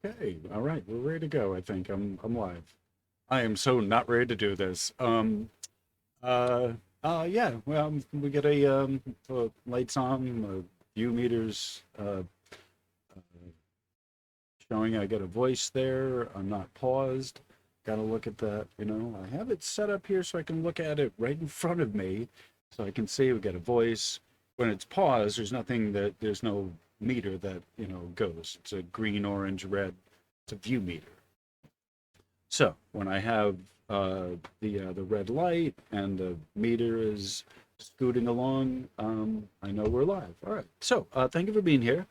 Okay, all right, we're ready to go. I think I'm live. I am so not ready to do this. Uh, yeah. Well, we get lights on, view meters showing. I get a voice there. I'm not paused. Got to look at that. I have it set up here so I can look at it right in front of me, so I can see. We get a voice. When it's paused, there's no meter that goes. It's a green, orange, red. It's a view meter. So when I have the red light and the meter is scooting along, I know we're live. All right. So thank you for being here.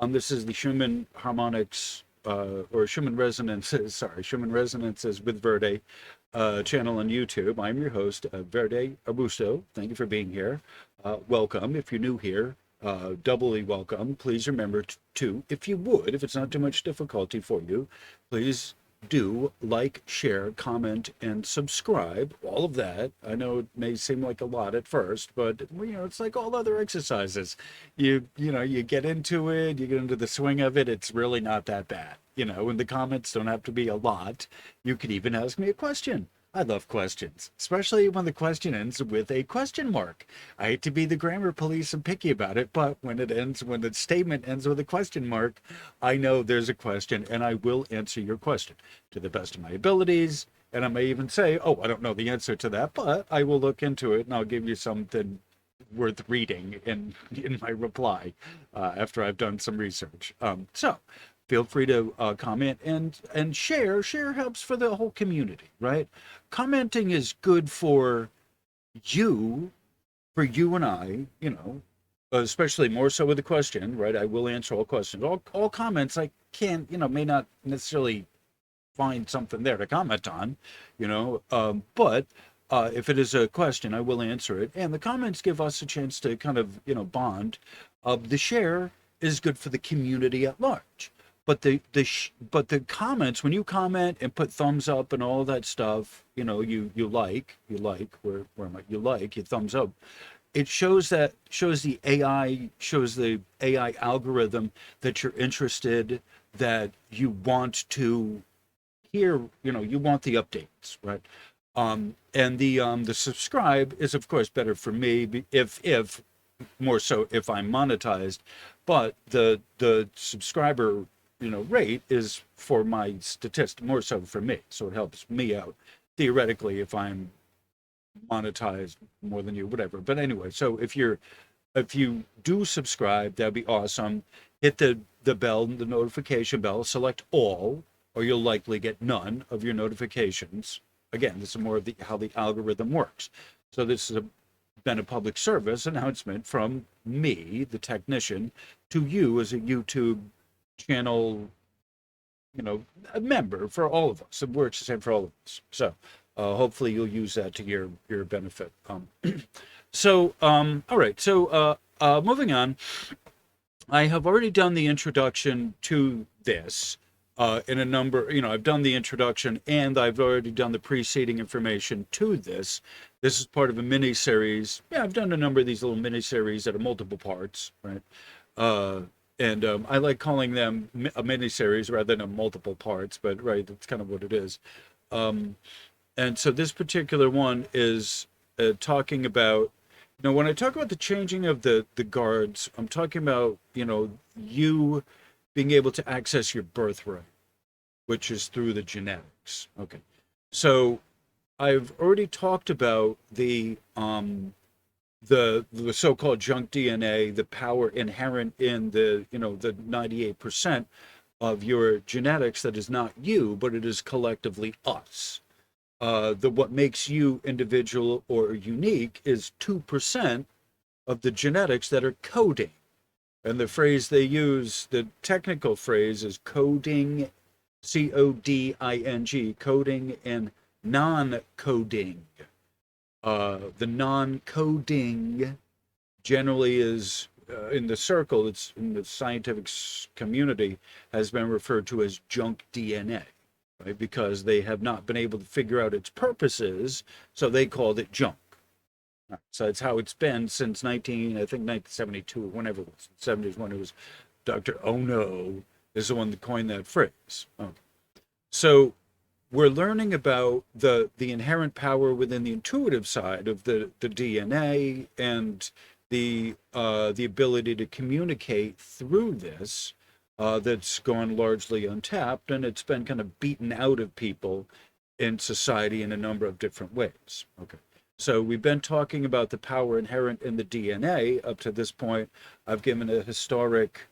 This is the Schumann harmonics or Schumann resonances. Sorry, Schumann resonances with Verde channel on YouTube. I'm your host, Verde Augusto. Thank you for being here. Welcome. If you're new here, doubly welcome. Please remember to, if you would, if it's not too much difficulty for you, please do like, share, comment, and subscribe. All of that. I know it may seem like a lot at first, but it's like all other exercises. You get into it, you get into the swing of it. It's really not that bad. And the comments don't have to be a lot. You could even ask me a question. I love questions, especially when the question ends with a question mark. I hate to be the grammar police and picky about it, but when the statement ends with a question mark, I know there's a question and I will answer your question to the best of my abilities. And I may even say, oh, I don't know the answer to that, but I will look into it and I'll give you something worth reading in my reply after I've done some research. So feel free to comment and share. Share helps for the whole community, right? Commenting is good you, for you and I, especially more so with the question, right? I will answer all questions. All comments I can't, may not necessarily find something there to comment on, but if it is a question, I will answer it. And the comments give us a chance to kind of, bond. The share is good for the community at large. But the comments, when you comment and put thumbs up and all that stuff, you like where am I? You thumbs up. It shows the AI algorithm that you're interested, that you want to hear, you want the updates, right? And the subscribe is of course better for me if more so if I'm monetized, but the subscriber rate is for my statistic, more so for me, so it helps me out theoretically if I'm monetized more than you, whatever. But anyway, so if you do subscribe, that'd be awesome. Hit the bell, the notification bell, select all, or you'll likely get none of your notifications. Again, this is more of how the algorithm works. So this has been a public service announcement from me, the technician, to you as a YouTube channel, a member. For all of us, it works the same for all of us. So hopefully you'll use that to your benefit. All right. So moving on, I have already done the introduction to this in a number. I've done the introduction and I've already done the preceding information to this. This is part of a mini series. Yeah, I've done a number of these little mini series that are multiple parts, right? And I like calling them a mini-series rather than multiple parts, but right, that's kind of what it is. And so this particular one is talking about, when I talk about the changing of the guards, I'm talking about, you being able to access your birthright, which is through the genetics. Okay. So I've already talked about the so-called junk DNA, the power inherent in the 98% of your genetics that is not you, but it is collectively us. What makes you individual or unique is 2% of the genetics that are coding. And the phrase they use, the technical phrase is coding, coding, coding and non-coding. The non-coding generally is in the circle, it's in the scientific community, has been referred to as junk DNA, right? Because they have not been able to figure out its purposes, so they called it junk. Right. So that's how it's been since 1972, whenever it was, 70s, when it was Dr. Oh No, is the one that coined that phrase. Okay. So we're learning about the inherent power within the intuitive side of the DNA and the ability to communicate through this, that's gone largely untapped, and it's been kind of beaten out of people in society in a number of different ways. Okay. So we've been talking about the power inherent in the DNA up to this point. I've given a historic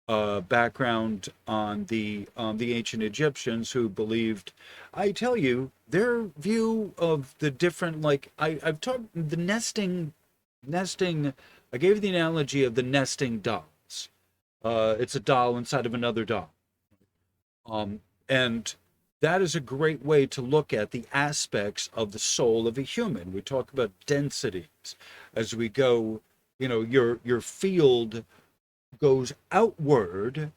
background on the ancient Egyptians who believed. I tell you, their view of the different, like I've talked the nesting. I gave the analogy of the nesting dolls. It's a doll inside of another doll, and that is a great way to look at the aspects of the soul of a human. We talk about densities as we go. Your field goes outward.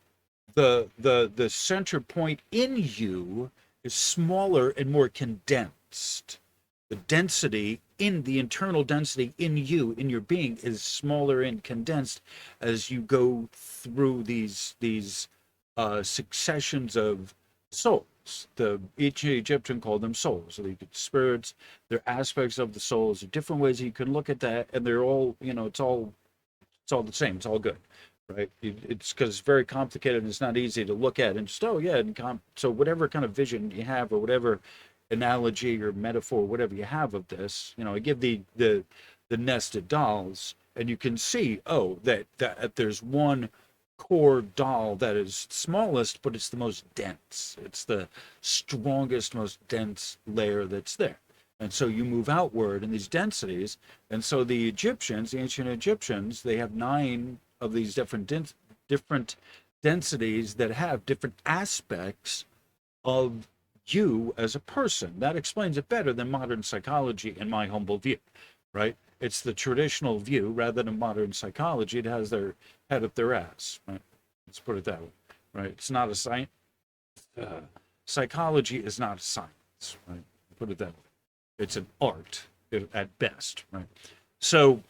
The center point in you is smaller and more condensed. The density in the internal density in you, in your being, is smaller and condensed as you go through these successions of souls. The ancient Egyptian called them souls. So they spirits. They're aspects of the souls. There are different ways you can look at that, and they're all, it's all the same. It's all good, right? It's because it's very complicated and it's not easy to look at and just, oh yeah, so whatever kind of vision you have, or whatever analogy or metaphor, whatever you have of this, I give the nested dolls, and you can see, oh, that there's one core doll that is smallest, but it's the most dense. It's the strongest, most dense layer that's there. And so you move outward in these densities. And so the Egyptians, the ancient Egyptians, they have 9 of these different densities that have different aspects of you as a person. That explains it better than modern psychology, in my humble view, right? It's the traditional view rather than modern psychology. It has their head up their ass, right? Let's put it that way, right? It's not a science. Psychology is not a science, right? Put it that way. It's an art at best, right? So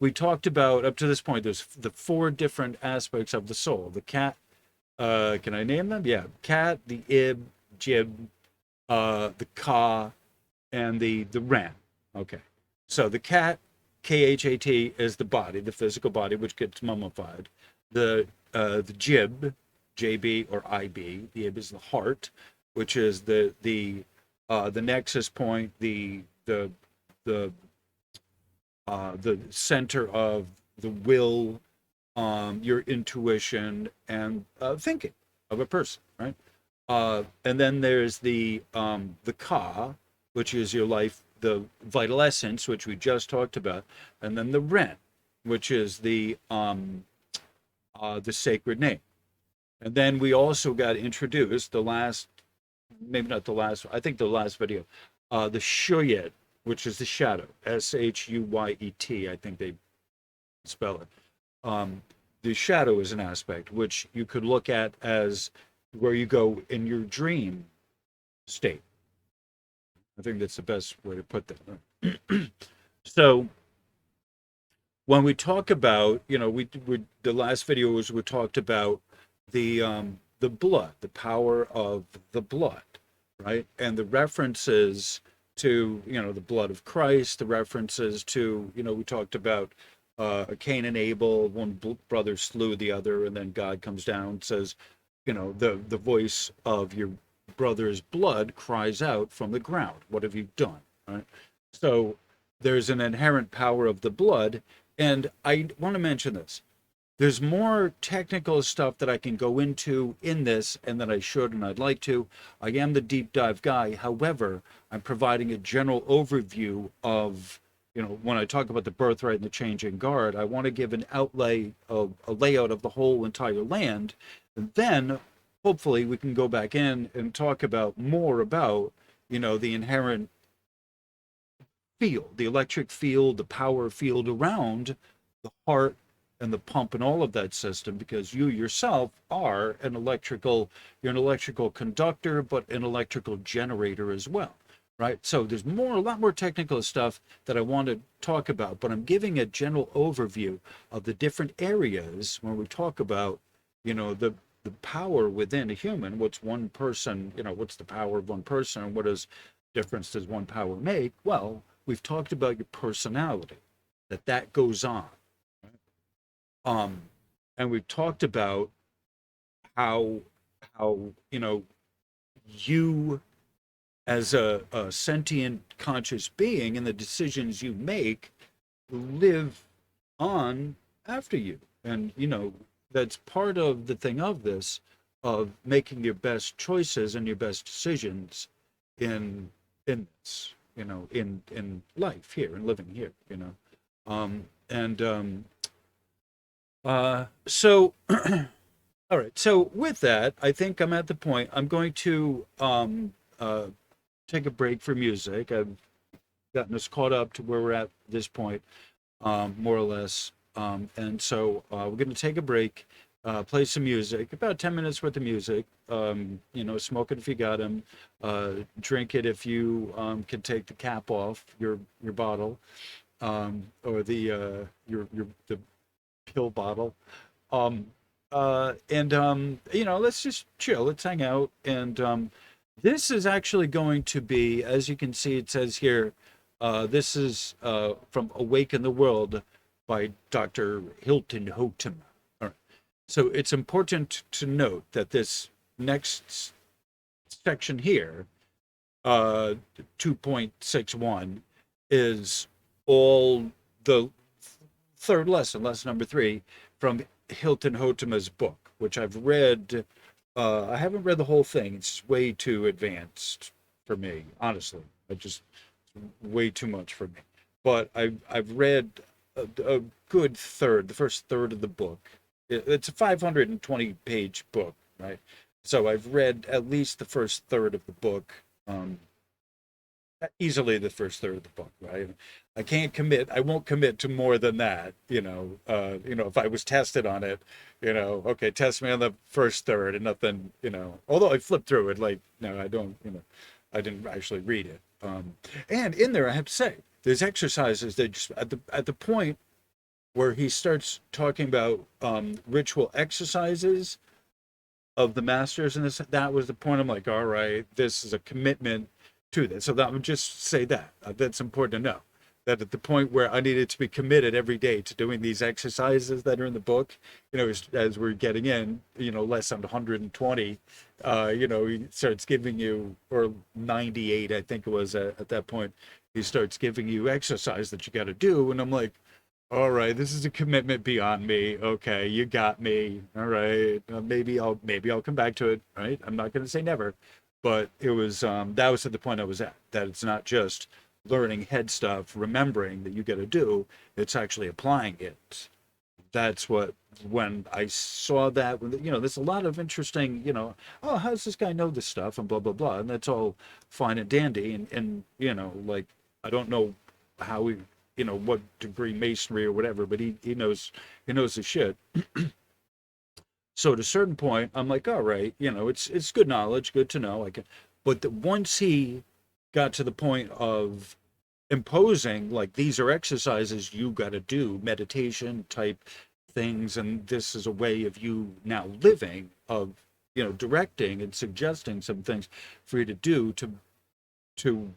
we talked about, up to this point, there's the 4 different aspects of the soul. The cat, can I name them? Yeah, cat, the ib, jib, the ka, and the ram. Okay, so the cat, Khat, is the body, the physical body, which gets mummified. The jib, JB or IB, the ib is the heart, which is the nexus point, the center of the will, your intuition, and thinking of a person, right? And then there's the ka, which is your life, the vital essence, which we just talked about, and then the ren, which is the sacred name. And then we also got introduced maybe not the last, I think the last video, the shuyet, which is the shadow, Shuyet, I think they spell it. The shadow is an aspect which you could look at as where you go in your dream state. I think that's the best way to put that. So when we talk about, the last video we talked about the blood, the power of the blood, right? And the references to, the blood of Christ, the references to, we talked about Cain and Abel, one brother slew the other, and then God comes down and says, the voice of your brother's blood cries out from the ground. What have you done? Right? So there's an inherent power of the blood. And I want to mention this. There's more technical stuff that I can go into in this, and that I should and I'd like to. I am the deep dive guy. However, I'm providing a general overview of, when I talk about the birthright and the changing guard, I want to give an outlay of a layout of the whole entire land. And then hopefully we can go back in and talk about more about, the inherent field, the electric field, the power field around the heart and the pump and all of that system, because you yourself are an electrical conductor, but an electrical generator as well, right? So there's a lot more technical stuff that I want to talk about, but I'm giving a general overview of the different areas when we talk about, the the power within a human. What's one person, what's the power of one person, and what is difference does one power make? Well, we've talked about your personality, that goes on. And we've talked about how you as a sentient conscious being and the decisions you make live on after you. And that's part of the thing of this, of making your best choices and your best decisions in this, in life here and living here, and so all right, so with that, I think I'm at the point I'm going to take a break for music. I've gotten us caught up to where we're at this point, more or less. And so we're going to take a break, play some music, about 10 minutes worth of music. Smoke it if you got them, drink it if you can take the cap off your bottle, or the pill bottle. Let's just chill, let's hang out. And this is actually going to be, as you can see, it says here, this is from Awaken the World by Dr. Hilton Hotema. All right. So it's important to note that this next section here, 2.61, is all the third lesson, lesson number 3, from Hilton Hotema's book, which I've read. I haven't read the whole thing. It's way too advanced for me, honestly. It's way too much for me. But I've read a good third, the first third of the book. It's a 520-page book, right? So I've read at least the first third of the book, easily the first third of the book, right? I can't commit. I won't commit to more than that. If I was tested on it, okay, test me on the first third and nothing, although I flipped through it, like, no, I don't, I didn't actually read it. And in there, I have to say, there's exercises that just at the point where he starts talking about ritual exercises of the masters, and that was the point. I'm like, all right, this is a commitment to this. So that would just say that's important to know, that at the point where I needed to be committed every day to doing these exercises that are in the book, as we're getting in, less than 120, he starts giving you, or 98, I think it was at that point, he starts giving you exercise that you got to do. And I'm like, all right, this is a commitment beyond me. Okay, you got me. All right, maybe I'll come back to it. Right, I'm not going to say never, but it was that was at the point I was at. That it's not just learning head stuff, remembering that you got to do. It's actually applying it. That's what, when I saw that, there's a lot of interesting, oh, how does this guy know this stuff and blah blah blah, and that's all fine and dandy, and like, I don't know how he, what degree masonry or whatever, but he knows his shit. So at a certain point, I'm like, all right, it's good knowledge, good to know. But once he got to the point of imposing, like, these are exercises you got to do, meditation type things, and this is a way of you now living, of directing and suggesting some things for you to do to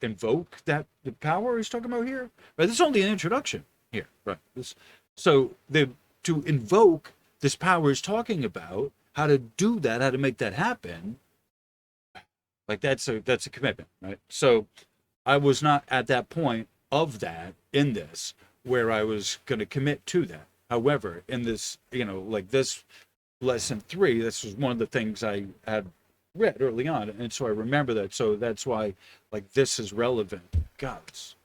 invoke the power he's talking about here. Right, this is only an introduction here, right? To invoke this power he's talking about, how to do that, how to make that happen, like, that's a commitment, right? So I was not at that point of that in this, where I was going to commit to that. However, in this, like this lesson 3, this was one of the things I had read early on, and so I remember that. So that's why, like, this is relevant. God, it's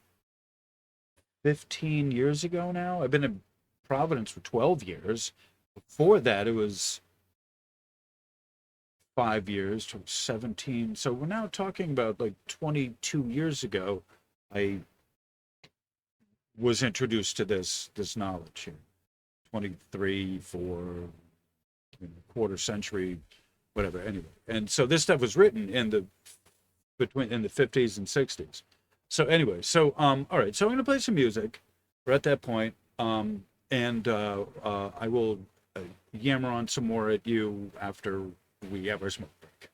15 years ago now. I've been in Providence for 12 years. Before that, it was 5 years to 17. So we're now talking about, like, 22 years ago, I was introduced to this knowledge here. 23, 4, quarter century, whatever. Anyway, and so this stuff was written in the 50s and 60s. So anyway, so all right, so I'm gonna play some music. We're at that point, and I will yammer on some more at you after we have our smoke break.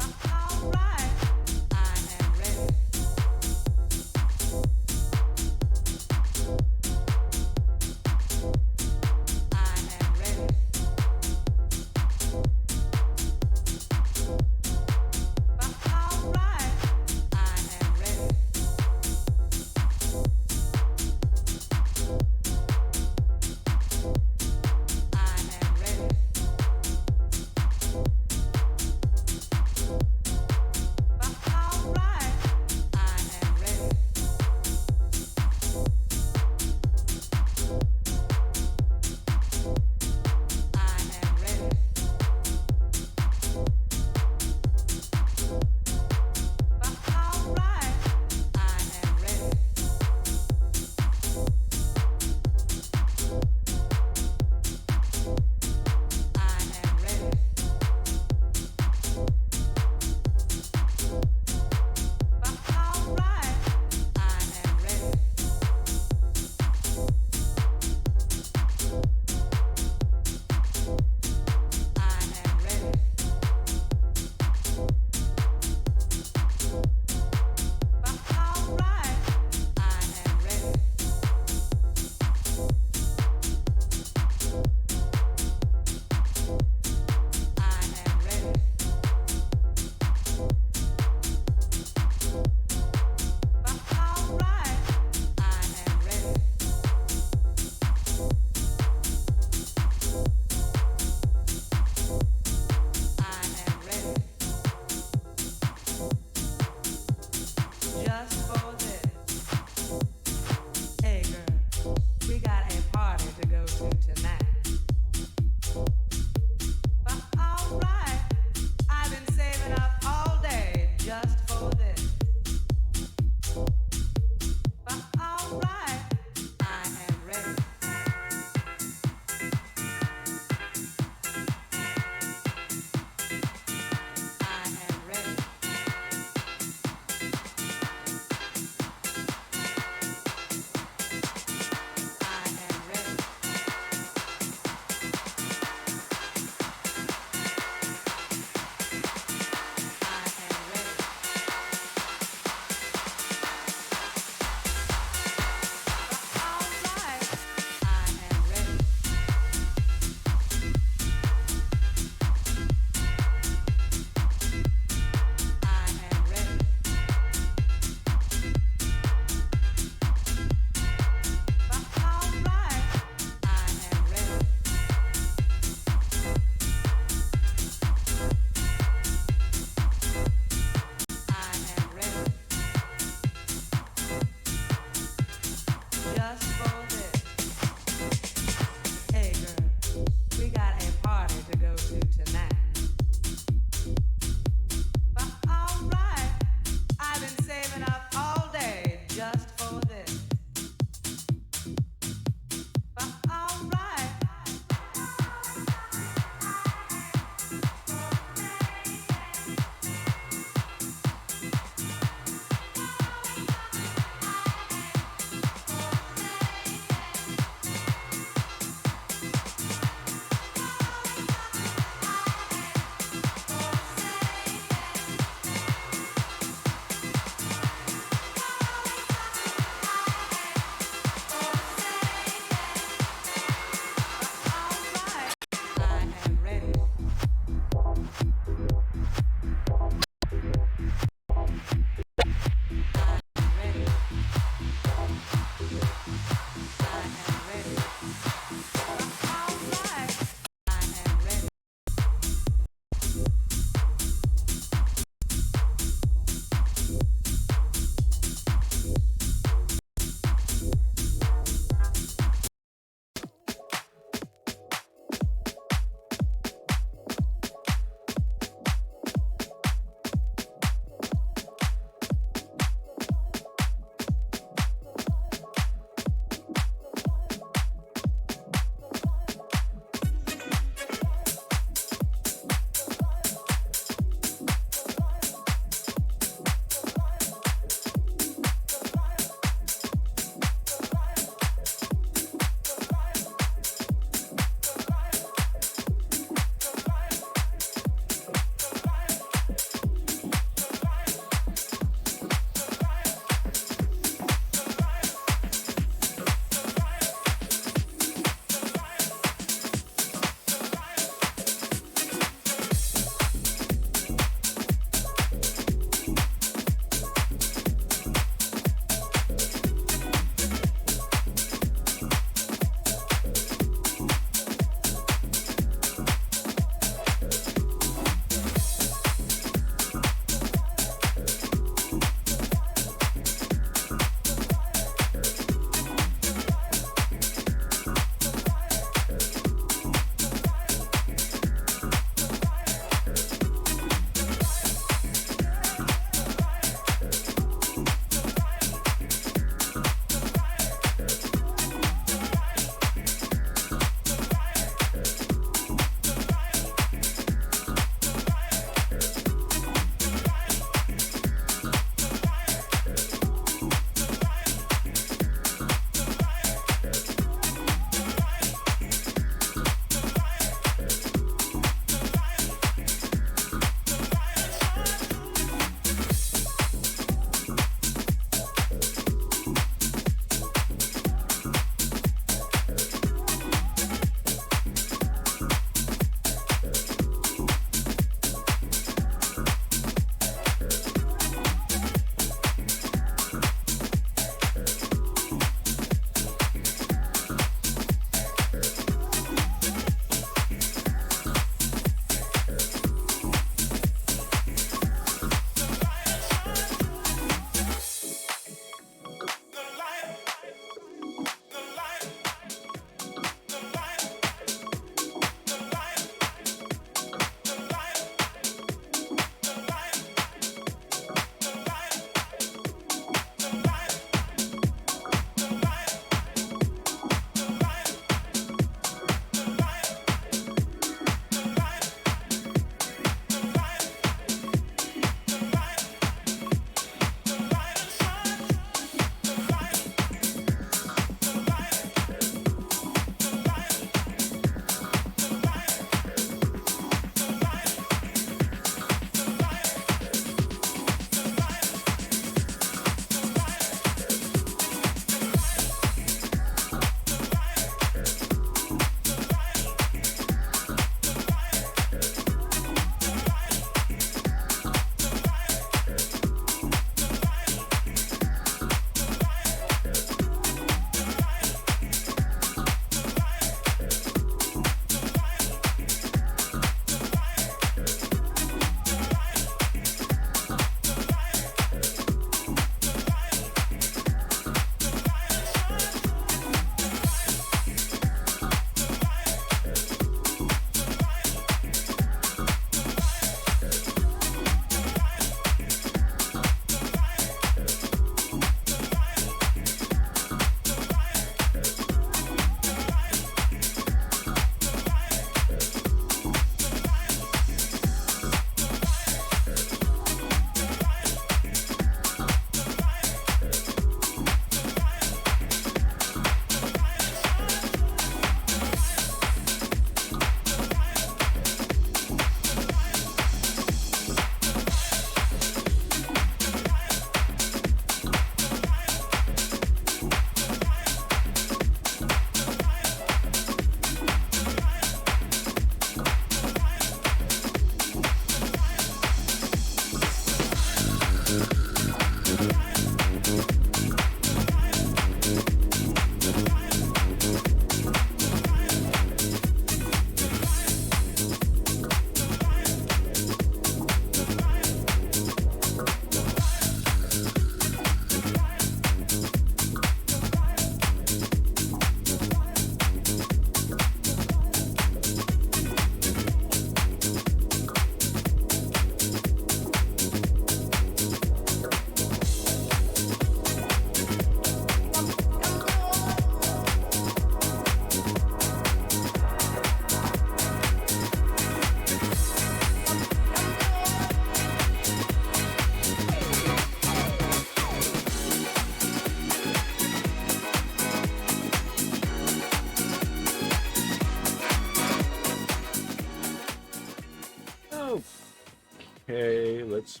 Okay, let's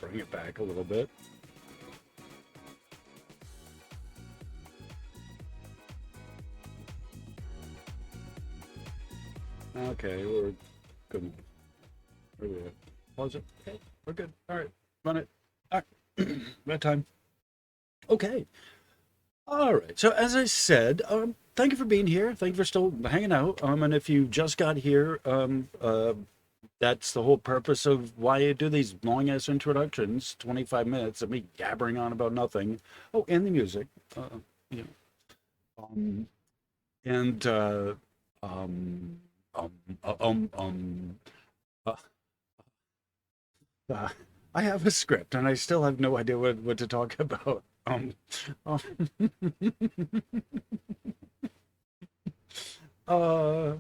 bring it back a little bit. Okay, we're good. Where are we at? Pause it. Okay, we're good. All right, run it. All right, that time. Okay. All right. So as I said, thank you for being here. Thank you for still hanging out. And if you just got here, that's the whole purpose of why I do these long ass introductions, 25 minutes of me gabbering on about nothing. Oh, and the music. You know, um, and um, um, uh, um, um, uh, uh, I have a script, and I still have no idea what to talk about. Um, uh,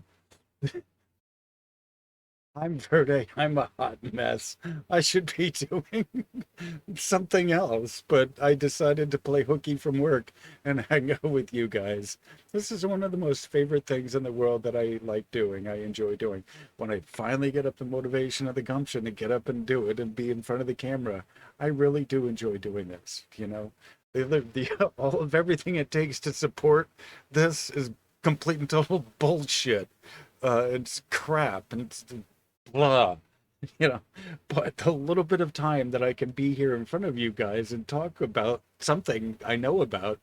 I'm Verde. I'm a hot mess. I should be doing something else, but I decided to play hooky from work and hang out with you guys. This is one of the most favorite things in the world that I like doing. I enjoy doing. When I finally get up the motivation of the gumption to get up and do it and be in front of the camera, I really do enjoy doing this. All of everything it takes to support this is complete and total bullshit. It's crap and it's blah, you know. But the little bit of time that I can be here in front of you guys and talk about something I know about,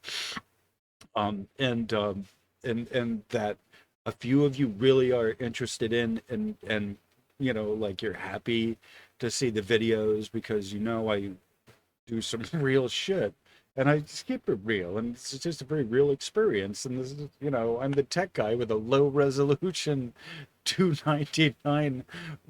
um, and um, and that a few of you really are interested in, and like you're happy to see the videos because I do some real shit. And I just keep it real, and it's just a very real experience. And this is, I'm the tech guy with a low resolution 299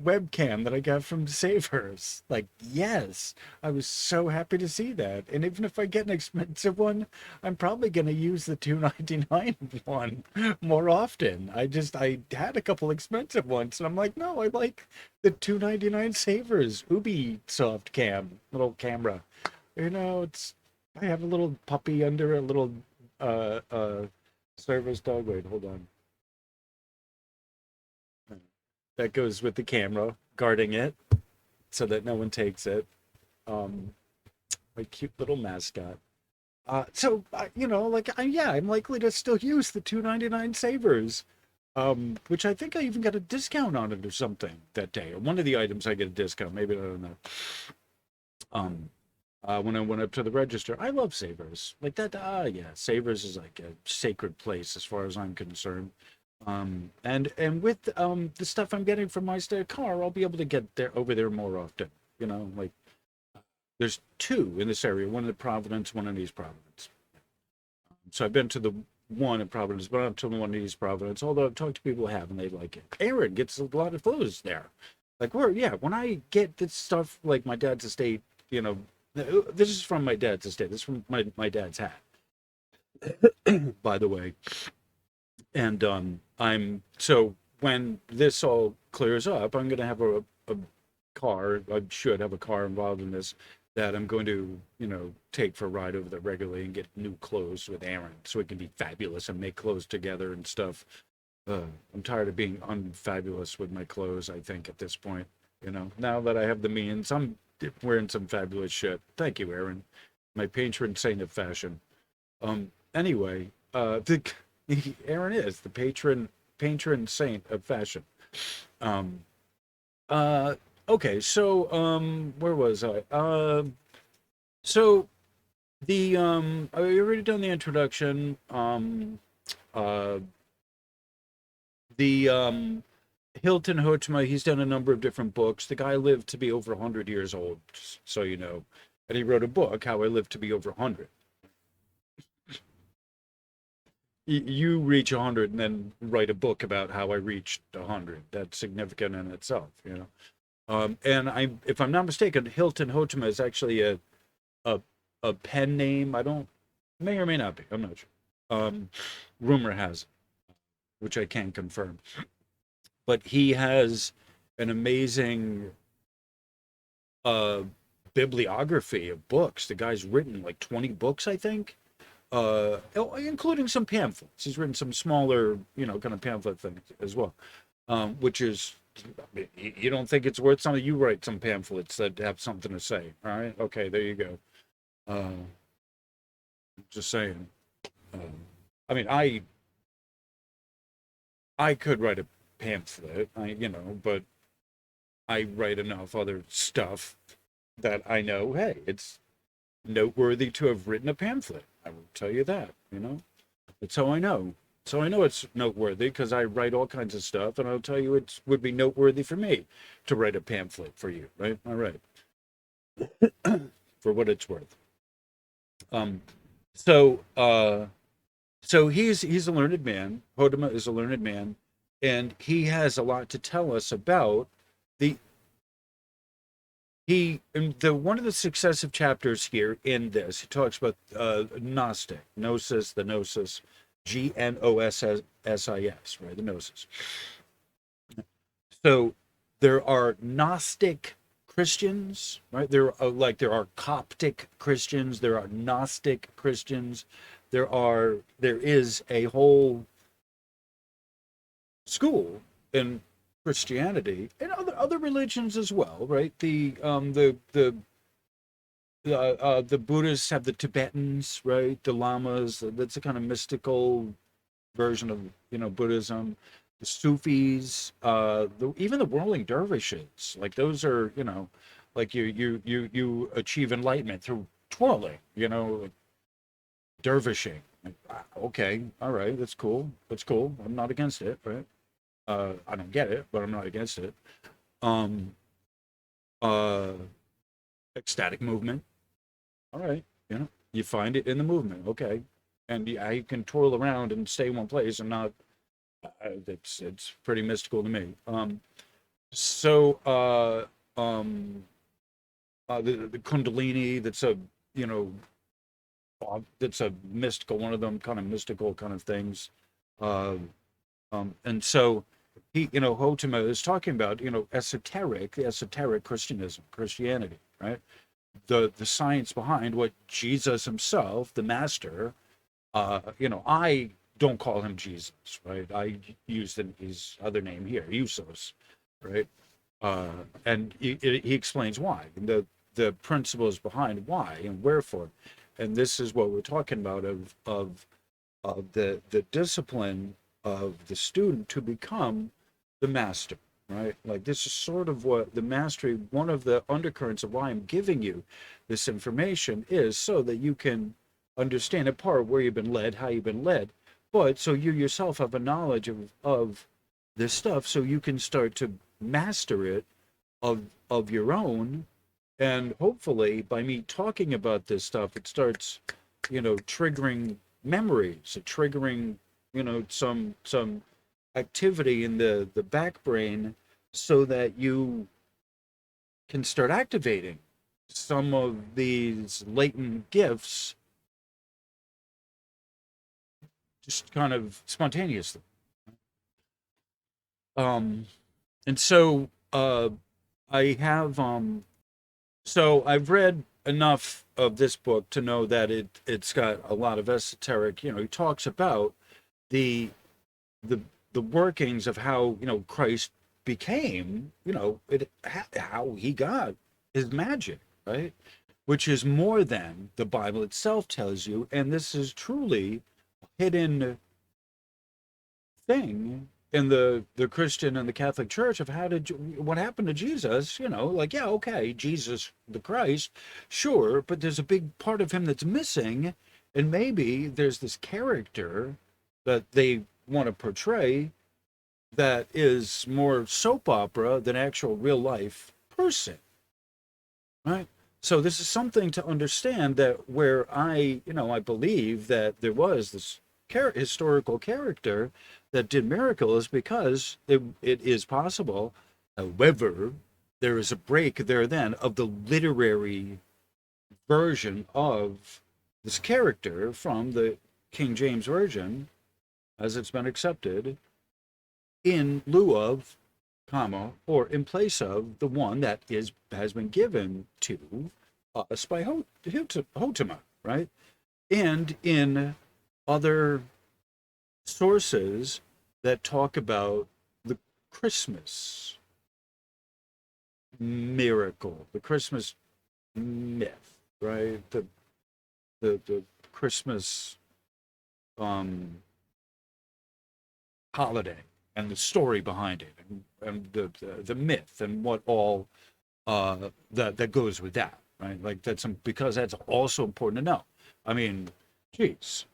webcam that I got from Savers. Like, yes, I was so happy to see that. And even if I get an expensive one, I'm probably going to use the 299 one more often. I had a couple expensive ones, and I'm like, no, I like the 299 Savers Ubisoft cam, little camera. It's I have a little puppy under a little uh uh service dog. Wait, hold on. That goes with the camera, guarding it so that no one takes it. Um, my cute little mascot. Yeah, I'm likely to still use the 299 Savers. Which I think I even got a discount on it or something that day. Or one of the items I get a discount, maybe I don't know. Um, when I went up to the register. I love Savers. Like that, yeah, Savers is like a sacred place as far as I'm concerned. And with the stuff I'm getting from my car, I'll be able to get there over there more often. Like there's two in this area, one in Providence, one in East Providence. So I've been to the one in Providence, but not to the one in East Providence. Although I've talked to people who have, and they like it. Aaron gets a lot of clothes there. Like when I get this stuff, like my dad's estate, this is from my dad's estate. This is from my dad's hat, by the way. And I'm so when this all clears up, I'm going to have a car. I should have a car involved in this that I'm going to, take for a ride over there regularly and get new clothes with Aaron so we can be fabulous and make clothes together and stuff. I'm tired of being unfabulous with my clothes, I think, at this point. Now that I have the means, I'm wearing some fabulous shit. Thank you, Aaron, my patron saint of fashion. Anyway, Aaron is the patron saint of fashion. Um, uh, okay, so where was I? So I already done the introduction. Uh, the Hilton Hotema, he's done a number of different books. The guy lived to be over 100 years old, so you know. And he wrote a book, How I Lived to Be Over 100. You reach 100 and then write a book about how I reached 100. That's significant in itself, you know. And if I'm not mistaken, Hilton Hotema is actually a a pen name. I don't may or may not be. I'm not sure. Rumor has it, which I can't confirm. But he has an amazing uh bibliography of books. The guy's written like 20 books, I think. Including some pamphlets. He's written some smaller, kind of pamphlet things as well, which is You don't think it's worth something? You write some pamphlets that have something to say. All right. Okay. There you go. Uh, just saying. I mean, I could write a pamphlet, but I write enough other stuff that I know, hey, it's noteworthy to have written a pamphlet. I will tell you that, That's how I know. So I know it's noteworthy because I write all kinds of stuff, and I'll tell you it would be noteworthy for me to write a pamphlet for you, right? All right, for what it's worth. Um, so he's a learned man. Hotema is a learned man, and he has a lot to tell us about the he in the one of the successive chapters here in this. He talks about Gnostic, Gnosis, the Gnosis, Gnosis, right? The Gnosis. So there are Gnostic Christians, right? There are Coptic Christians, there are Gnostic Christians, there is a whole school in Christianity and other religions as well, right? The Buddhists have the Tibetans, right? The Lamas. That's a kind of mystical version of Buddhism. The Sufis, even the whirling dervishes, like those are like you achieve enlightenment through twirling, like dervishing. Like, okay, all right, that's cool. That's cool. I'm not against it, right? I don't get it, but I'm not against it. Um, uh, Ecstatic movement. All right, you find it in the movement, okay, and yeah, you can twirl around and stay in one place and not. It's pretty mystical to me. So the Kundalini, you know that's a mystical one of them kind of mystical kind of things. Uh, and so Hotema is talking about esoteric Christianity, right? The science behind what Jesus himself, the master, I don't call him Jesus, right? I use his other name here, Iesous, right? And he explains why, the principles behind why and wherefore, and this is what we're talking about of the discipline of the student to become the master, right? Like this is sort of what the mastery, one of the undercurrents of why I'm giving you this information is so that you can understand a part where you've been led, how you've been led, but so you yourself have a knowledge of this stuff so you can start to master it of your own. And hopefully by me talking about this stuff, it starts, triggering memories, triggering, some activity in the back brain so that you can start activating some of these latent gifts just kind of spontaneously. Um, and so I have so I've read enough of this book to know that it's got a lot of esoteric. He talks about the the the workings of how Christ became, how he got his magic, right? Which is more than the Bible itself tells you, and this is truly a hidden thing in the Christian and the Catholic Church of what happened to Jesus, like, yeah, okay, Jesus the Christ, sure, but there's a big part of him that's missing, and maybe there's this character that they want to portray that is more soap opera than actual real life person, right? So this is something to understand, that where I believe that there was this historical character that did miracles because it is possible. However, there is a break there then of the literary version of this character from the King James Version as it's been accepted in lieu of, or in place of the one that has been given to us by Hotema, right? And in other sources that talk about the Christmas, miracle, the Christmas myth, right? The Christmas um, holiday and the story behind it, and the myth and what all that goes with that, right? Like that's because that's also important to know. I mean, geez,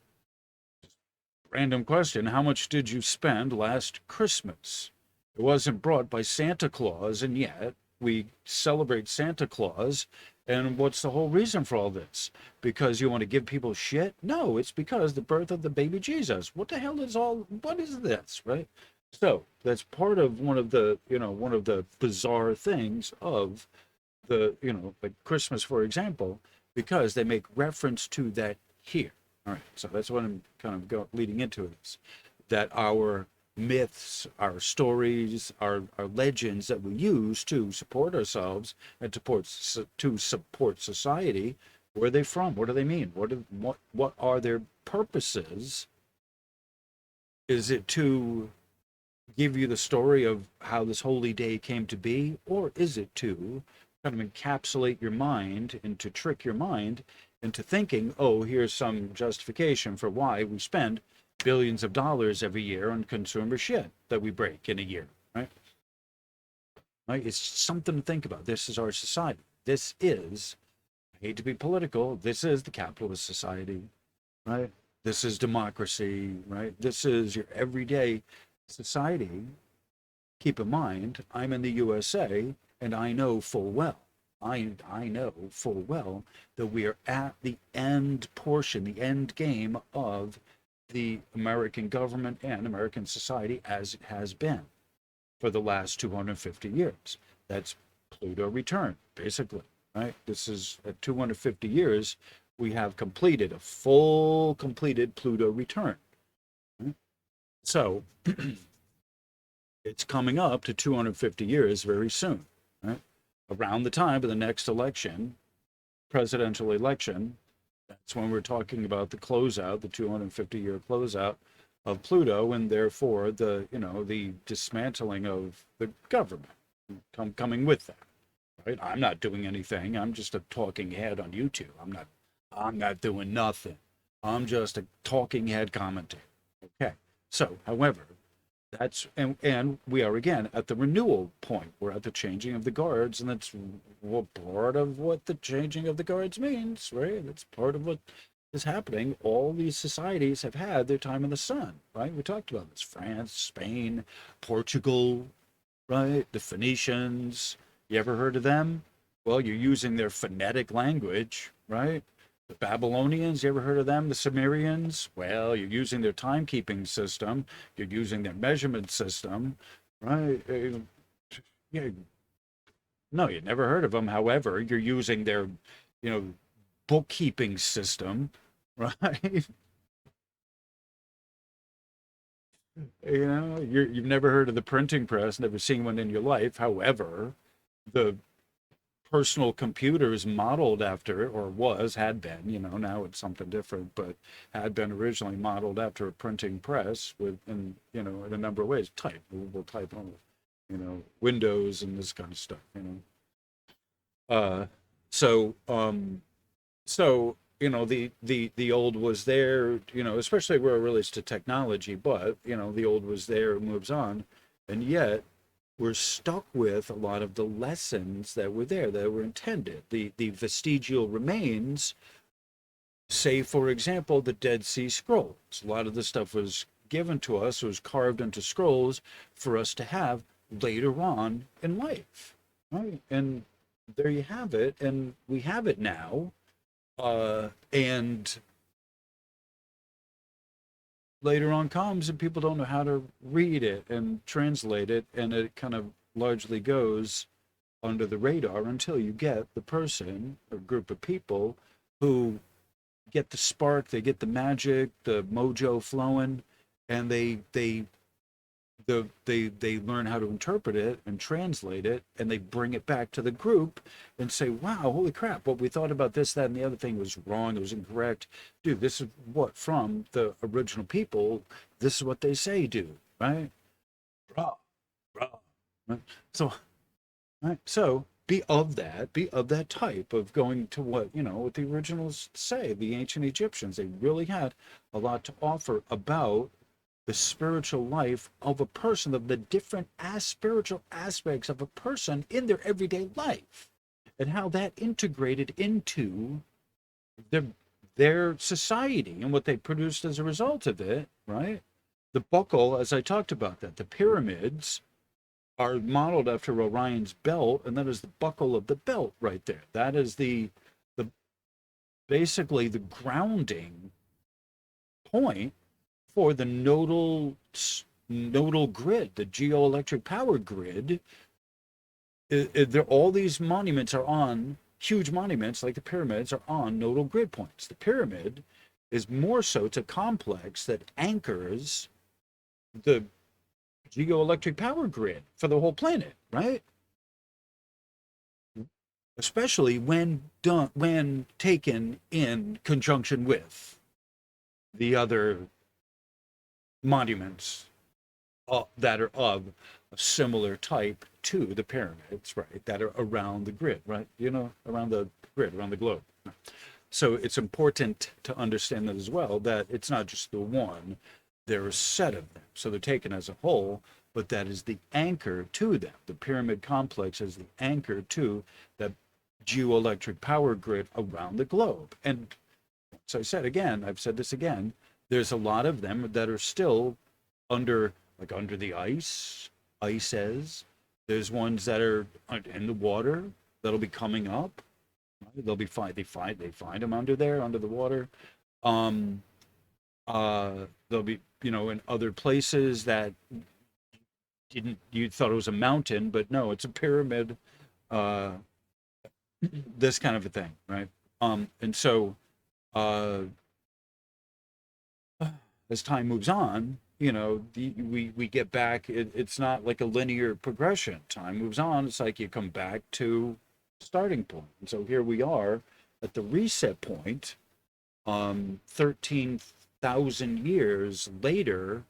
random question: how much did you spend last Christmas? It wasn't brought by Santa Claus, and yet we celebrate Santa Claus. And what's the whole reason for all this? Because you want to give people shit? No, it's because the birth of the baby Jesus. What the hell is all? What is this, right? So that's part of one of the bizarre things of like Christmas, for example, because they make reference to that here. All right, so that's what I'm kind of leading into is that our myths, our stories, our legends that we use to support ourselves and to support society. Where are they from? What do they mean? What are their purposes? Is it to give you the story of how this holy day came to be, or is it to kind of encapsulate your mind and to trick your mind into thinking, oh, here's some justification for why we spend billions of dollars every year on consumer shit that we break in a year, right? Right? It's something to think about. This is our society. This is, I hate to be political, this is the capitalist society, right? This is democracy, right? This is your everyday society. Keep in mind, I'm in the USA, and I know full well, I know full well that we are at the end portion, the end game of the American government and American society as it has been for the last 250 years. That's Pluto return, basically, right? This is at 250 years, we have completed a full completed Pluto return. Right? So it's coming up to 250 years very soon, right? Around the time of the next election, presidential election, that's when we're talking about the closeout, the 250-year closeout of Pluto, and therefore the dismantling of the government coming with that. Right? I'm not doing anything. I'm just a talking head on YouTube. I'm not doing nothing. I'm just a talking head commentator. Okay. So, however, that's and we are again at the renewal point. We're at the changing of the guards, and that's part of what the changing of the guards means, right? That's part of what is happening. All these societies have had their time in the sun, right? We talked about this: France, Spain, Portugal, right? The Phoenicians. You ever heard of them? Well, you're using their phonetic language, right? The Babylonians, you ever heard of them? The Sumerians? Well, you're using their timekeeping system. You're using their measurement system, right? Yeah, no, you never heard of them. However, you're using their, bookkeeping system, right? You've never heard of the printing press, never seen one in your life. However, the personal computer is modeled after, or had been, now it's something different, but had been originally modeled after a printing press in a number of ways. We'll type on, Windows and this kind of stuff, Uh, so, the old was there, especially where it relates to technology, but, the old was there, moves on. And yet, we're stuck with a lot of the lessons that were there, that were intended. The vestigial remains, say, for example, the Dead Sea Scrolls. A lot of the stuff was given to us, was carved into scrolls for us to have later on in life. Right? And there you have it. And we have it now. And later on comes and people don't know how to read it and translate it, and it kind of largely goes under the radar until you get the person or group of people who get the spark, they get the magic, the mojo flowing, and they learn how to interpret it and translate it, and they bring it back to the group and say, wow, holy crap, what we thought about this, that, and the other thing was wrong, it was incorrect. Dude, this is what from the original people, this is what they say, dude, right? Rah, rah. Right? So, right? So be of that type of going to what, what the originals say, the ancient Egyptians, they really had a lot to offer about the spiritual life of a person, of the different spiritual aspects of a person in their everyday life, and how that integrated into their their society and what they produced as a result of it, right? The buckle, as I talked about that, the pyramids are modeled after Orion's belt, and that is the buckle of the belt right there. That is the basically the grounding point for the nodal grid, the geoelectric power grid. All these monuments are on, huge monuments like the pyramids are on nodal grid points. The pyramid is more so to complex that anchors the geoelectric power grid for the whole planet, right? Especially when taken in conjunction with the other monuments that are of a similar type to the pyramids, right? That are around the grid, right? Around the grid, around the globe. So it's important to understand that as well, that it's not just the one, there are a set of them. So they're taken as a whole, but that is the anchor to them. The pyramid complex is the anchor to the geoelectric power grid around the globe. And so I said again, I've said this again, there's a lot of them that are still under the ices. There's ones that are in the water that'll be coming up. They'll be fine. They find them under the water. They'll be, in other places that you thought it was a mountain, but no, it's a pyramid. This kind of a thing, right? And so as time moves on, we get back. It's not like a linear progression. Time moves on. It's like you come back to starting point. And so here we are at the reset point, 13,000 years later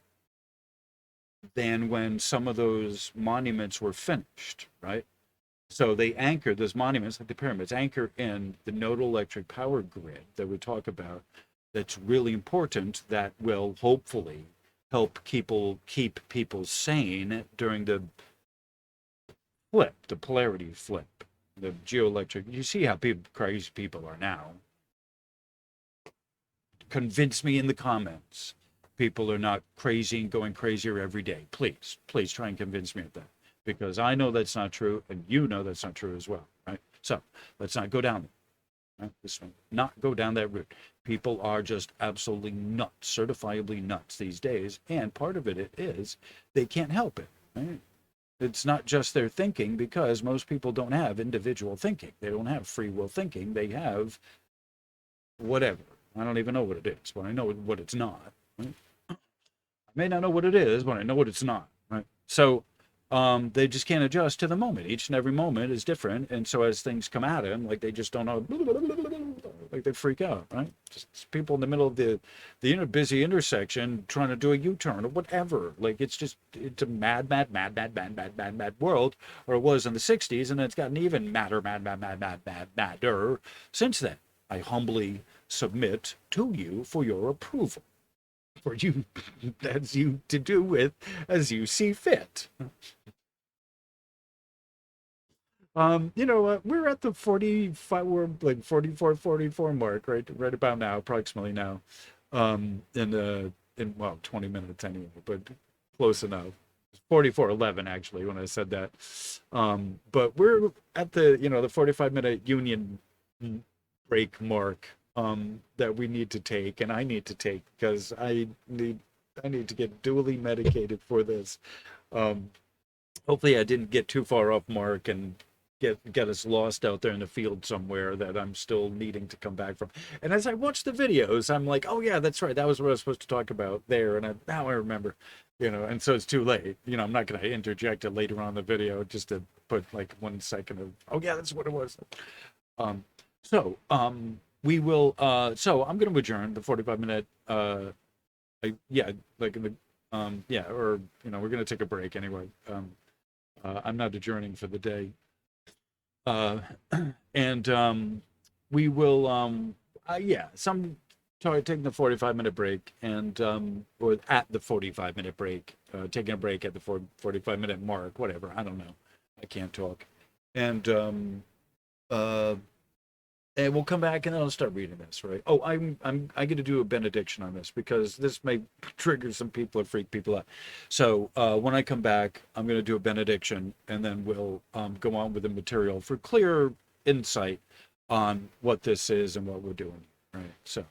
than when some of those monuments were finished, right? So they anchor those monuments, like the pyramids, anchor in the nodal electric power grid that we talk about. That's really important. That will hopefully help keep people sane during the polarity flip, the geoelectric. You see how crazy people are now. Convince me in the comments. People are not crazy and going crazier every day. Please try and convince me of that, because I know that's not true, and you know that's not true as well, right? So let's not go down there. Right? Let's not go down that route. People are just absolutely nuts, certifiably nuts these days, and part of it is they can't help it. Right? It's not just their thinking, because most people don't have individual thinking. They don't have free will thinking. They have whatever. I don't even know what it is, but I know what it's not. Right? I may not know what it is, but I know what it's not. Right? So they just can't adjust to the moment. Each and every moment is different, and so as things come at them, like they just don't know, like they freak out, right? Just people in the middle of the busy intersection trying to do a U-turn or whatever. Like it's a mad world, or it was in the '60s, and it's gotten even madder since then. I humbly submit to you for your approval, for you as you to do with as you see fit. We're at the 45, we're like 44 mark, right about now, approximately now. In 20 minutes anyway, but close enough. 44:11 actually when I said that. But we're at the 45-minute union break mark that we need to take, and I need to take, because I need to get duly medicated for this. Hopefully I didn't get too far off mark and get us lost out there in the field somewhere that I'm still needing to come back from. And as I watch the videos, I'm like, oh yeah, that's right, that was what I was supposed to talk about there, and now I remember, and so it's too late. I'm not going to interject it later on in the video just to put like 1 second of, oh yeah, that's what it was. We will so I'm going to adjourn the 45-minute like in the or we're going to take a break anyway. I'm not adjourning for the day. uh, and we will yeah, taking the 45-minute break, and or at the 45-minute break, taking a break at the 45-minute mark, whatever, I don't know, I can't talk. And uh and we'll come back, and then I'll start reading this, right? Oh, I get to do a benediction on this because this may trigger some people or freak people out. So when I come back, I'm going to do a benediction, and then we'll go on with the material for clear insight on what this is and what we're doing, right? So.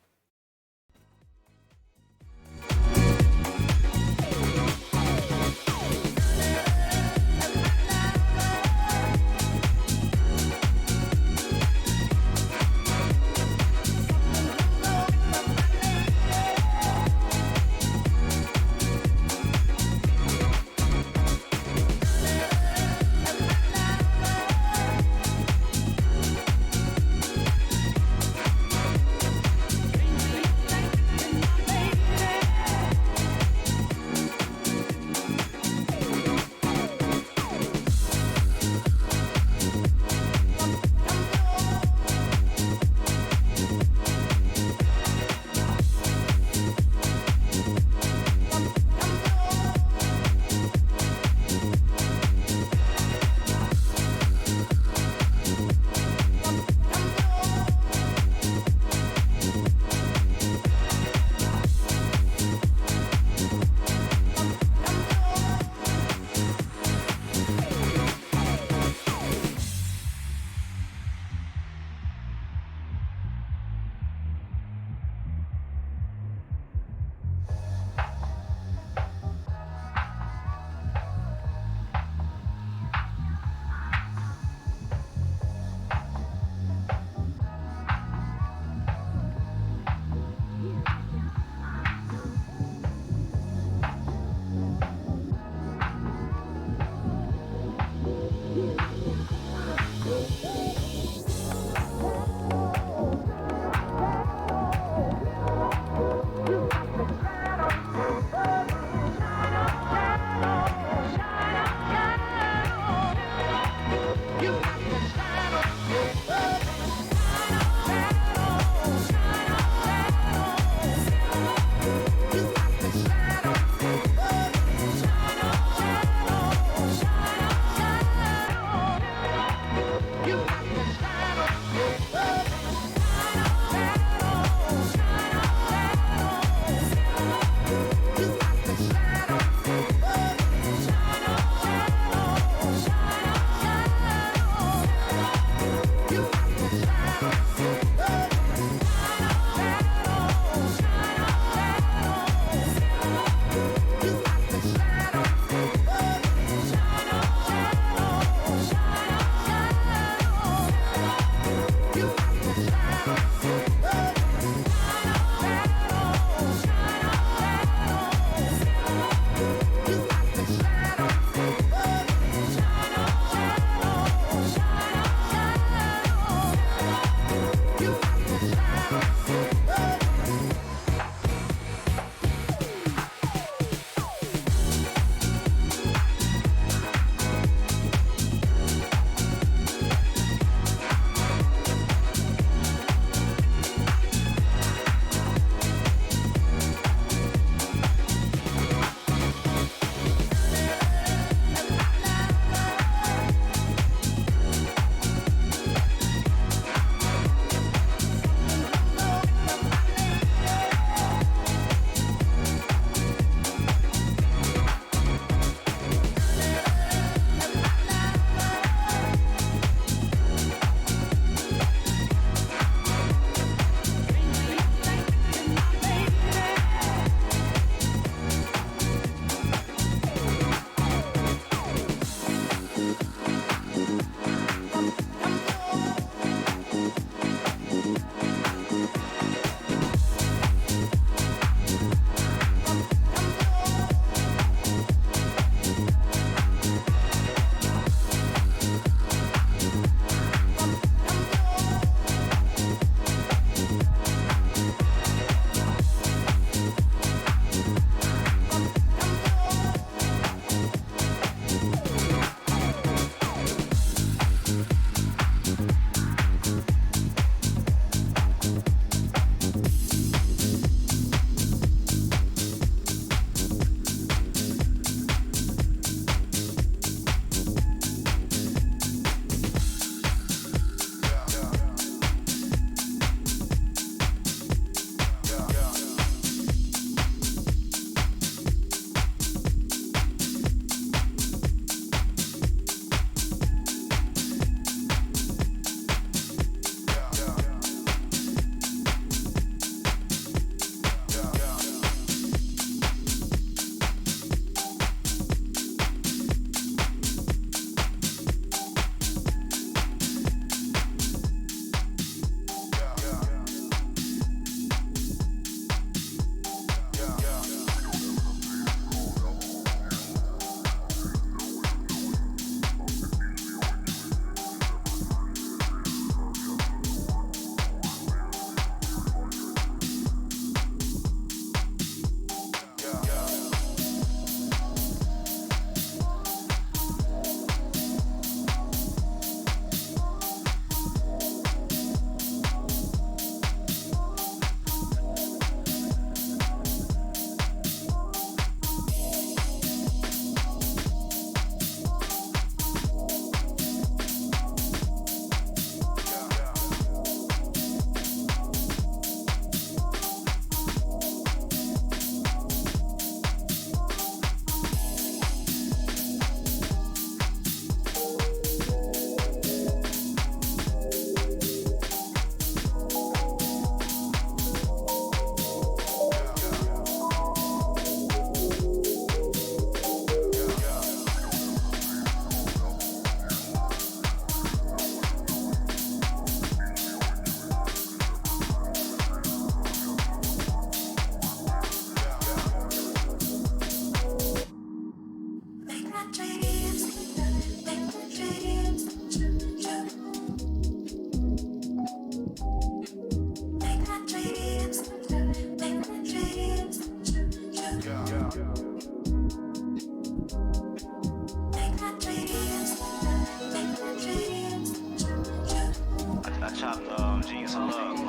Peace and love.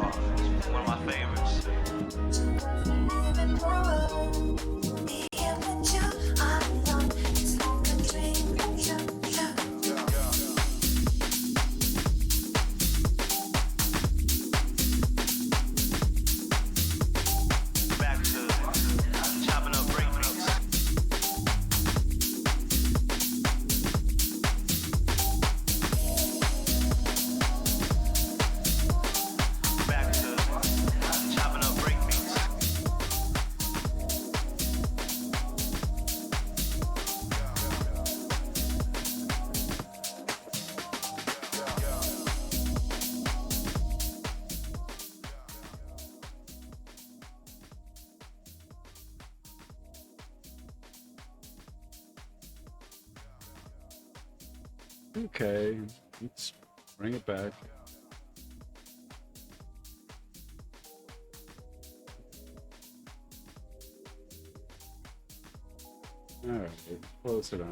One of my favorites. Back to chopping up breakbeats. Back to chopping up breakbeats. Okay, let's bring it back. All right, close it up.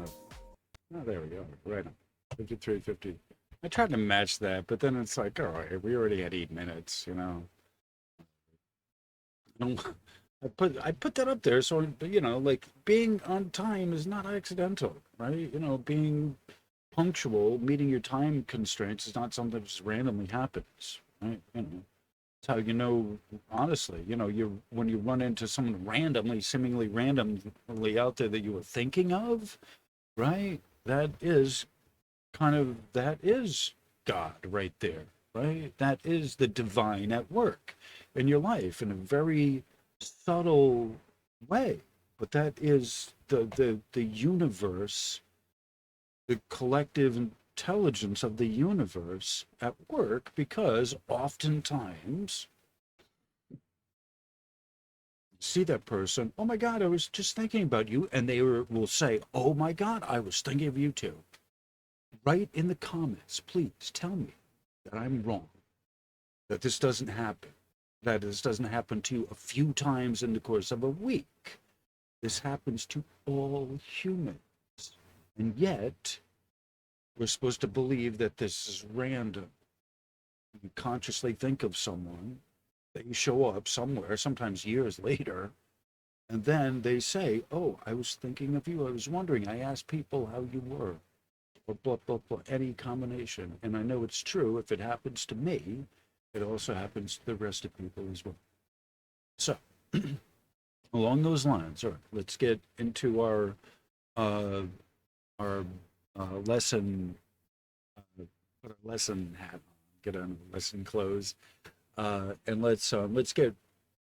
Oh, there we go. Right on. 53:50. I tried to match that, but then it's like, all right, we already had 8 minutes, you know. I put that up there, so you know, like being on time is not accidental, right? You know, being punctual, meeting your time constraints is not something that just randomly happens, right? You know, it's how you know, honestly, you know, you when you run into someone randomly, seemingly randomly out there that you were thinking of, right? That is God right there, right? That is the divine at work in your life in a very subtle way. But that is the universe, the collective intelligence of the universe at work, because oftentimes you see that person, oh my God, I was just thinking about you, and will say, oh my God, I was thinking of you too. Write in the comments, please tell me that I'm wrong, that this doesn't happen, that this doesn't happen to you a few times in the course of a week. This happens to all humans. And yet, we're supposed to believe that this is random. You consciously think of someone, they show up somewhere, sometimes years later, and then they say, oh, I was thinking of you. I was wondering. I asked people how you were, or blah, blah, blah, any combination. And I know it's true. If it happens to me, it also happens to the rest of people as well. So, along those lines, all right, let's get into our lesson. Put our lesson hat on, get on lesson clothes, and let's get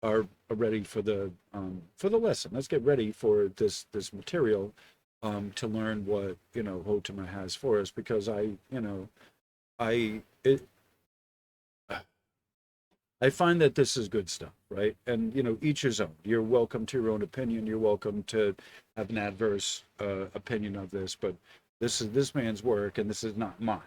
our ready for the lesson. Let's get ready for this material to learn what Hotema has for us, because I find that this is good stuff, right? And each his own. You're welcome to your own opinion. You're welcome to have an adverse opinion of this, but this is this man's work, and this is not mine.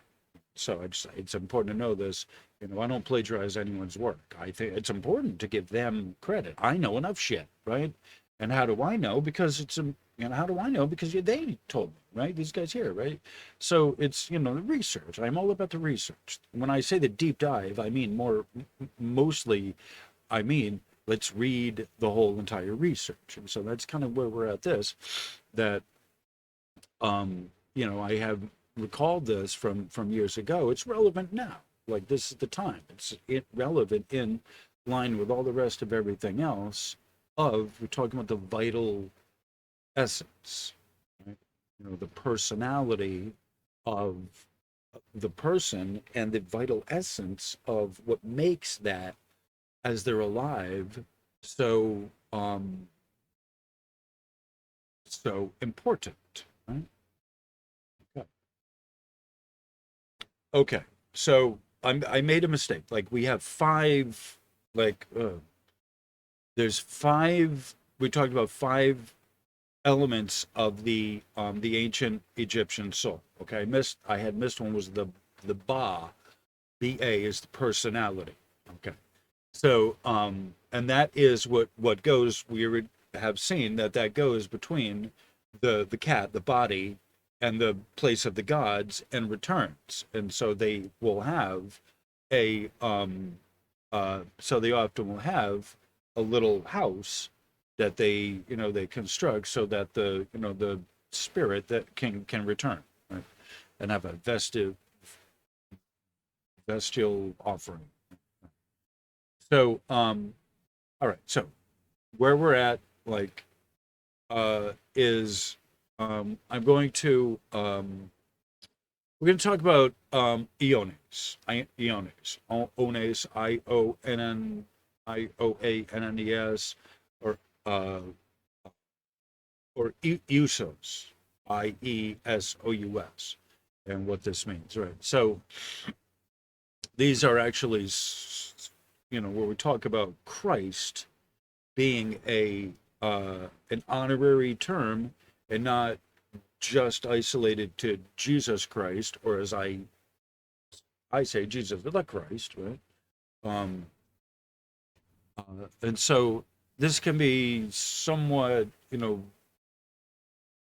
So it's important to know this. I don't plagiarize anyone's work. I think it's important to give them credit. I know enough shit, right? And how do I know? Because how do I know? Because they told me, right? These guys here, right? So it's, the research. I'm all about the research. When I say the deep dive, I mean mostly, let's read the whole entire research. And so that's kind of where we're at that, I have recalled this from years ago. It's relevant now. Like, this is the time. It's relevant in line with all the rest of everything else. We're talking about the vital essence, right? The personality of the person and the vital essence of what makes that, as they're alive, so important, right? Okay, so I made a mistake. Like, we have five, there's five. We talked about five elements of the ancient Egyptian soul. Okay, I had missed one, was the ba. B-A is the personality. Okay, so and that is what goes. We have seen that goes between the cat, the body, and the place of the gods, and returns. And so they will have a So they often will have a little house that they construct so that the spirit that can return, right? And have a vestial offering. So all right, so where we're at, like, is I'm going to we're going to talk about Ioannes, Oannes, Ioannes, or uh, Iesous, Iesous, and what this means, right? So these are actually, where we talk about Christ being an honorary term and not just isolated to Jesus Christ, or as I say, Jesus the Christ, right? Um, and so this can be somewhat,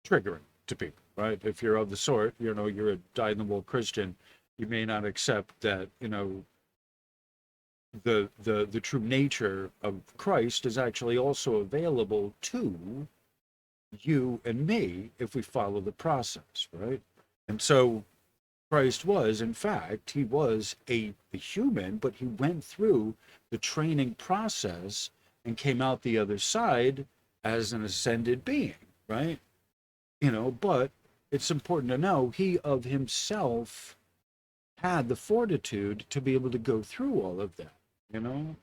triggering to people, right? If you're of the sort, you're a dyed-in-the-wool Christian, you may not accept that, the true nature of Christ is actually also available to you and me if we follow the process, right? And so Christ was, in fact, he was a human, but he went through the training process and came out the other side as an ascended being, right? But it's important to know he of himself had the fortitude to be able to go through all of that, you know?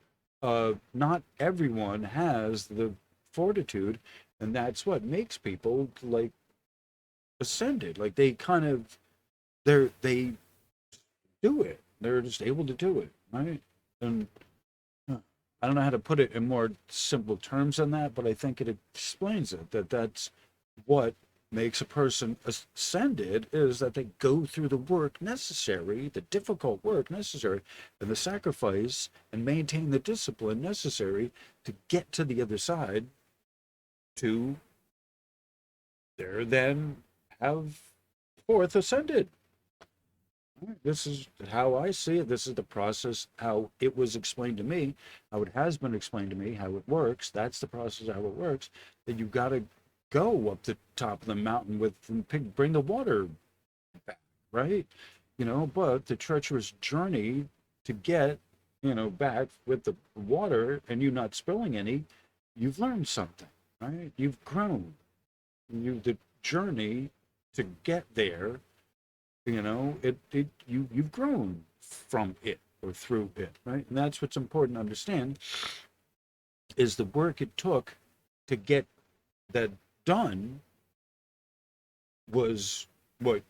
Not everyone has the fortitude, and that's what makes people like ascended. Like they do it. They're just able to do it, right? And I don't know how to put it in more simple terms than that, but I think it explains it. That's what makes a person ascended, is that they go through the work necessary, the difficult work necessary, and the sacrifice, and maintain the discipline necessary to get to the other side, to there then have fourth ascended. This is how I see it. This is the process, how it was explained to me, how it has been explained to me, how it works. That's the process, how it works. That you got to go up the top of the mountain with and bring the water back, right? But the treacherous journey to get, back with the water and you not spilling any, you've learned something, right? You've grown. The journey to get there, you've grown from it or through it, right? And that's what's important to understand, is the work it took to get that done was what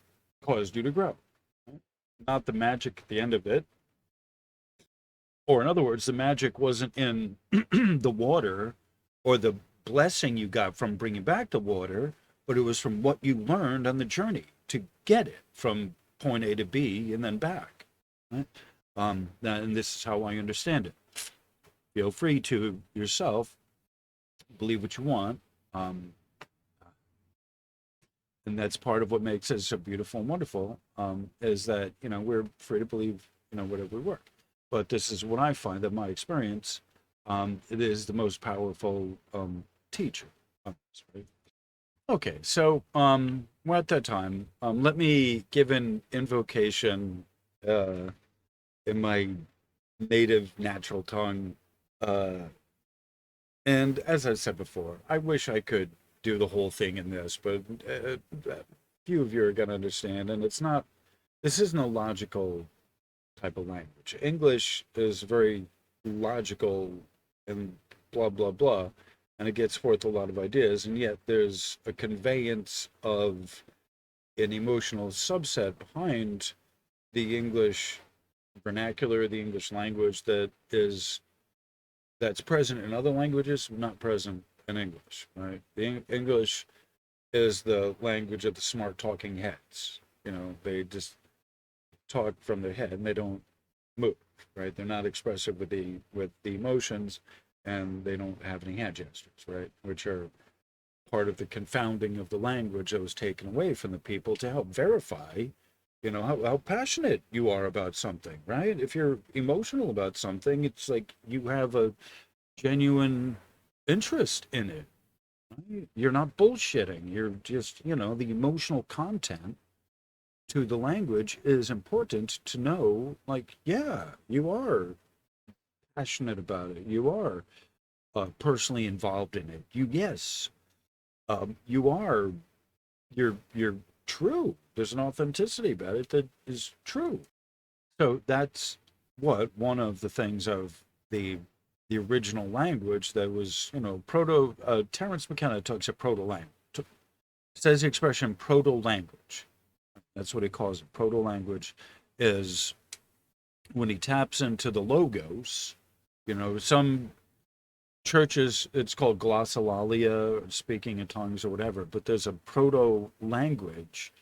caused you to grow, right? Not the magic at the end of it. Or in other words, the magic wasn't in the water or the blessing you got from bringing back the water, but it was from what you learned on the journey to get it from point A to B and then back, right? And this is how I understand it. Feel free to yourself believe what you want, and that's part of what makes it so beautiful and wonderful, is that we're free to believe whatever we work. But this is what I find, that my experience, it is the most powerful teacher. Right? Okay, so we're at that time. Let me give an invocation in my native natural tongue. And as I said before, I wish I could do the whole thing in this, but few of you are going to understand. And this isn't a logical type of language. English is very logical and blah, blah, blah, and it gets forth a lot of ideas. And yet there's a conveyance of an emotional subset behind the English vernacular, the English language, that's present in other languages, not present in English, right? The English is the language of the smart talking heads. They just talk from their head and they don't move, right? They're not expressive with the emotions, and they don't have any hand gestures, right? Which are part of the confounding of the language that was taken away from the people to help verify how passionate you are about something, right? If you're emotional about something, it's like you have a genuine interest in it. Right? You're not bullshitting. You're just, the emotional content to the language is important to know, like, yeah, you are passionate about it. You are personally involved in it. Yes, you are. You're true. There's an authenticity about it that is true. So that's what one of the things of the the original language that was, proto. Terence McKenna talks of proto language. Says the expression proto language. That's what he calls it. Proto language is when he taps into the logos. Some churches, it's called glossolalia, or speaking in tongues or whatever, but there's a proto language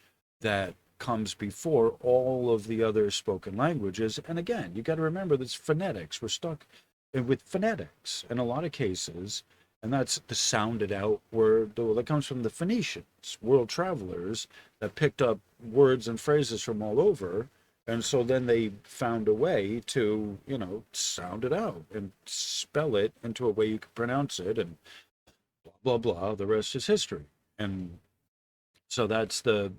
that comes before all of the other spoken languages. And again, you got to remember this phonetics. We're stuck with phonetics in a lot of cases, and that's the sounded out word that comes from the Phoenicians, world travelers that picked up words and phrases from all over. And so then they found a way to, sound it out and spell it into a way you could pronounce it, and blah, blah, blah. The rest is history. And so that's the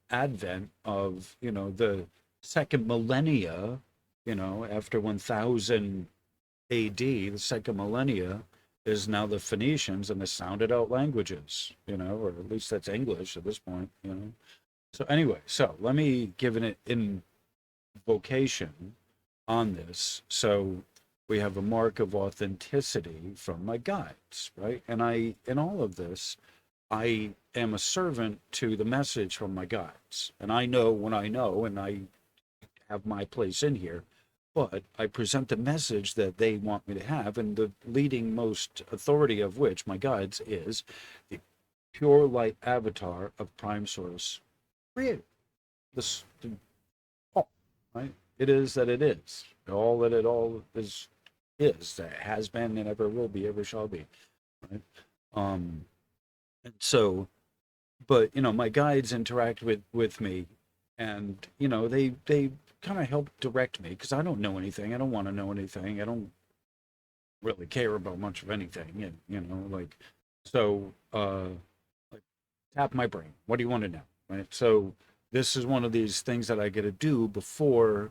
advent of, the second millennia, after 1000 AD, the second millennia is now the Phoenicians and the sounded out languages, or at least that's English at this point. So anyway, so let me give an invocation on this. So we have a mark of authenticity from my guides, right? And in all of this, I am a servant to the message from my guides. And I know when I know, and I have my place in here, but I present the message that they want me to have, and the leading most authority of which, my guides, is the pure light avatar of Prime Source Creator. This, all, right? It is that it is. All that it all is that has been and ever will be, ever shall be. Right? And so, but my guides interact with me, and they kind of help direct me because I don't know anything. I don't want to know anything. I don't really care about much of anything, and like, so like, tap my brain. What do you want to know? Right. So this is one of these things that I get to do before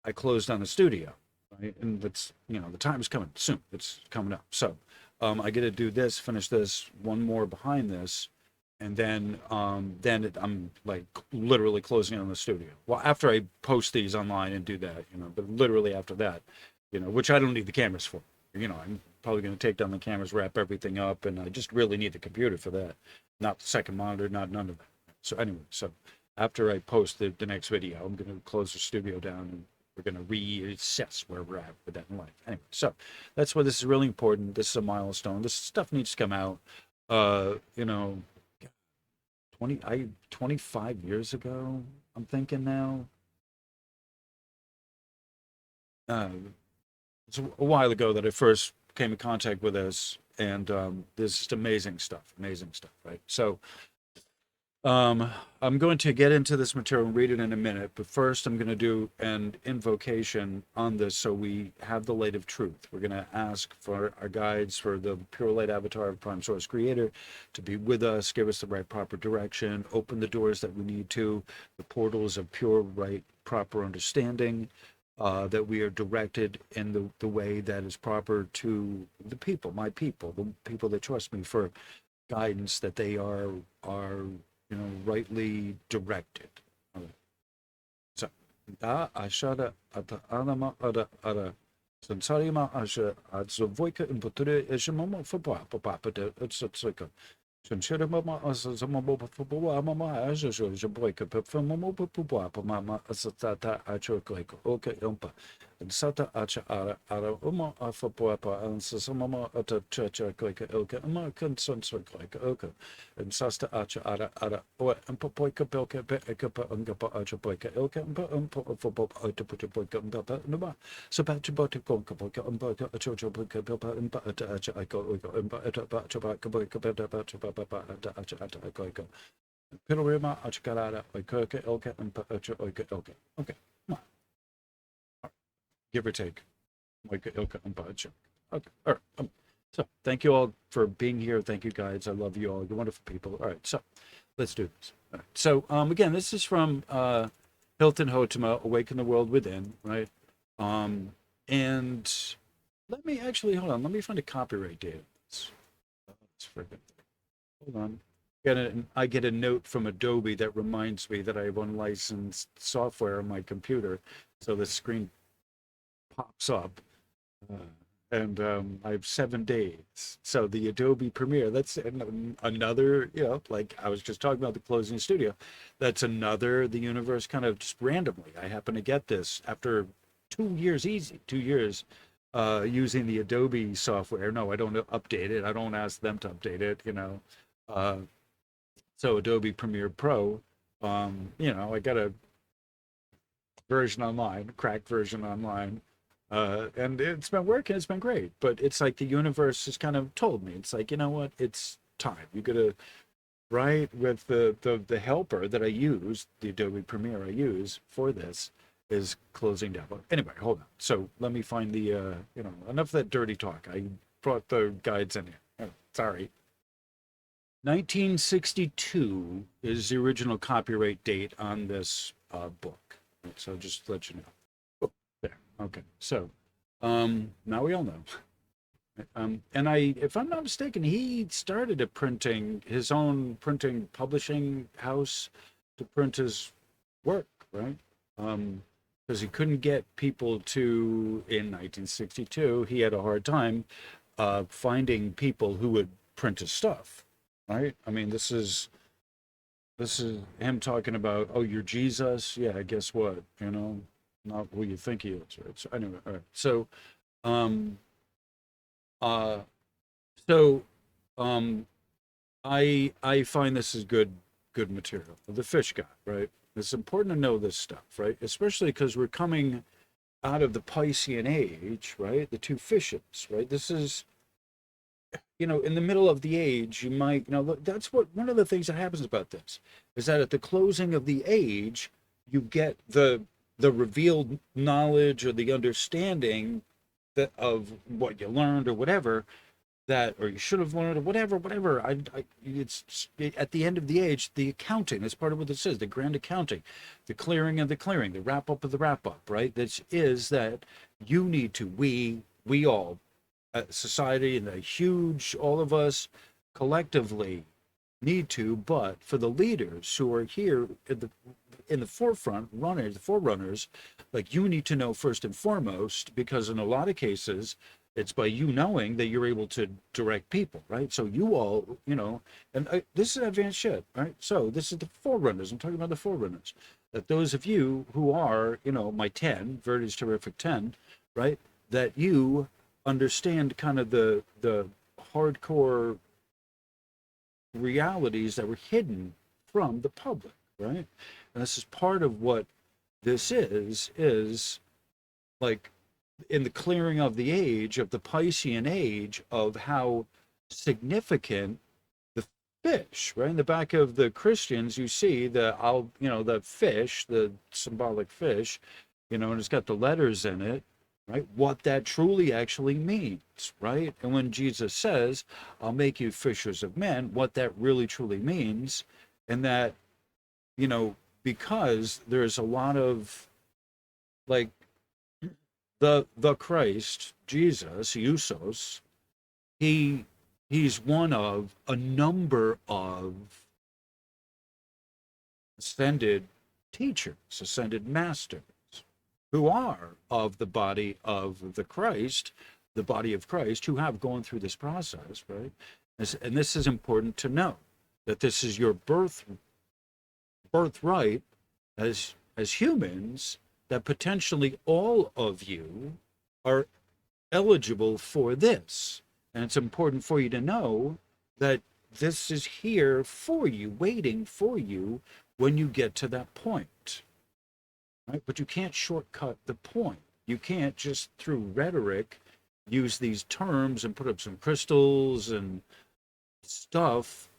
I close down the studio. Right. And that's, the time is coming soon. It's coming up. So I get to do this, finish this, one more behind this, and then I'm like literally closing on the studio. Well, after I post these online and do that, but literally after that, which I don't need the cameras for. I'm probably going to take down the cameras, wrap everything up, and I just really need the computer for that, not the second monitor, not none of that. So anyway, so after I post the next video, I'm going to close the studio down, and we're going to reassess where we're at with that in life. Anyway, so that's why this is really important. This is a milestone. This stuff needs to come out. 25 years ago, I'm thinking now. It's a while ago that I first came in contact with this, and there's just amazing stuff, right? So I'm going to get into this material and read it in a minute, but first I'm going to do an invocation on this so we have the light of truth. We're going to ask for our guides, for the pure light avatar of Prime Source Creator to be with us, give us the right proper direction, open the doors that we need to, the portals of pure right proper understanding, that we are directed in the way that is proper to the people, my people, the people that trust me for guidance, that they are rightly directed. All right. So da ashara ata anama ara sansarima asha adzvoika imputure eshimama for papa it's like a Sinshira mama asazamabo papa mama asha boika papa papa mama asata achokoiko okay umpa and sata acha ara afa papa and samama ata chacha koika ilka american sonsor koika oka and sasta acha ara o poika pelka peka ungapa acha poika ilka for papa to put a poika umpa numa so back to bota konka poika umpa achocho poika papa umpa acha iko umpa ata bacha poika papa acha acha acha acha Pilorima, Achakarada, Oikoka, Ilka, and Pacha, Oika, Ilka. Okay, come on. Give or take. Oika, Ilka, and Pacha. Okay, all right. So thank you all for being here. Thank you guys. I love you all. You're wonderful people. All right, so let's do this. All right. So again, this is from Hilton, Hotema, Awaken the World Within, right? And let me actually hold on. Let me find a copyright date of this. Let's freaking hold on. I get a note from Adobe that reminds me that I have unlicensed software on my computer, so the screen pops up. And I have 7 days. So the Adobe Premiere, that's another, like I was just talking about the closing studio. That's another, the universe kind of just randomly. I happen to get this after 2 years, easy 2 years, using the Adobe software. No, I don't update it. I don't ask them to update it, So Adobe Premiere Pro, I got a version online, cracked version online. And it's been working, it's been great, but it's like the universe has kind of told me, it's like, you know what, it's time. You gotta, right, with the helper that I use, the Adobe Premiere I use for this, is closing down. But anyway, hold on. So let me find the, enough of that dirty talk. I brought the guides in here. Oh, sorry. 1962 is the original copyright date on this book. So just to let you know. There. Okay. So now we all know. And if I'm not mistaken, he started his own printing publishing house to print his work, right? Because he couldn't get people to, in 1962, he had a hard time finding people who would print his stuff, right? I mean, this is him talking about, oh, you're Jesus? Yeah, guess what? Not who you think he is, right? So anyway, all right. So, uh, so, I find this is good material. The Fish God, right? It's important to know this stuff, right? Especially because we're coming out of the Piscean age, right? The two fishes, right? This is, in the middle of the age, you might, look, that's what one of the things that happens about this is that at the closing of the age, you get the revealed knowledge or the understanding of what you learned or whatever or you should have learned or whatever. It's at the end of the age, the accounting. That's part of what this is, the grand accounting, the clearing of the clearing, the wrap up of the wrap up, right? This is that you need to, we all, society and the huge, all of us collectively need to, but for the leaders who are here in the forefront, the forerunners, like you need to know first and foremost, because in a lot of cases, it's by you knowing that you're able to direct people, right? So you all, and this is advanced shit, right? So this is the forerunners. I'm talking about the forerunners. That those of you who are, my 10, Verdi's terrific 10, right? That you understand kind of the hardcore realities that were hidden from the public, right? And this is part of what this is like in the clearing of the age, of the Piscean age, of how significant the fish, right? In the back of the Christians, you see the fish, the symbolic fish, and it's got the letters in it, right? What that truly actually means, right? And when Jesus says, I'll make you fishers of men, what that really truly means, and that, because there's a lot of like the Christ, Jesus, Iesous, he's one of a number of ascended teachers, ascended masters, who are of the body of the Christ, the body of Christ, who have gone through this process, right? And this is important to know, that this is your birthright as humans, that potentially all of you are eligible for this. And it's important for you to know that this is here for you, waiting for you when you get to that point. Right? But you can't shortcut the point. You can't just through rhetoric use these terms and put up some crystals and stuff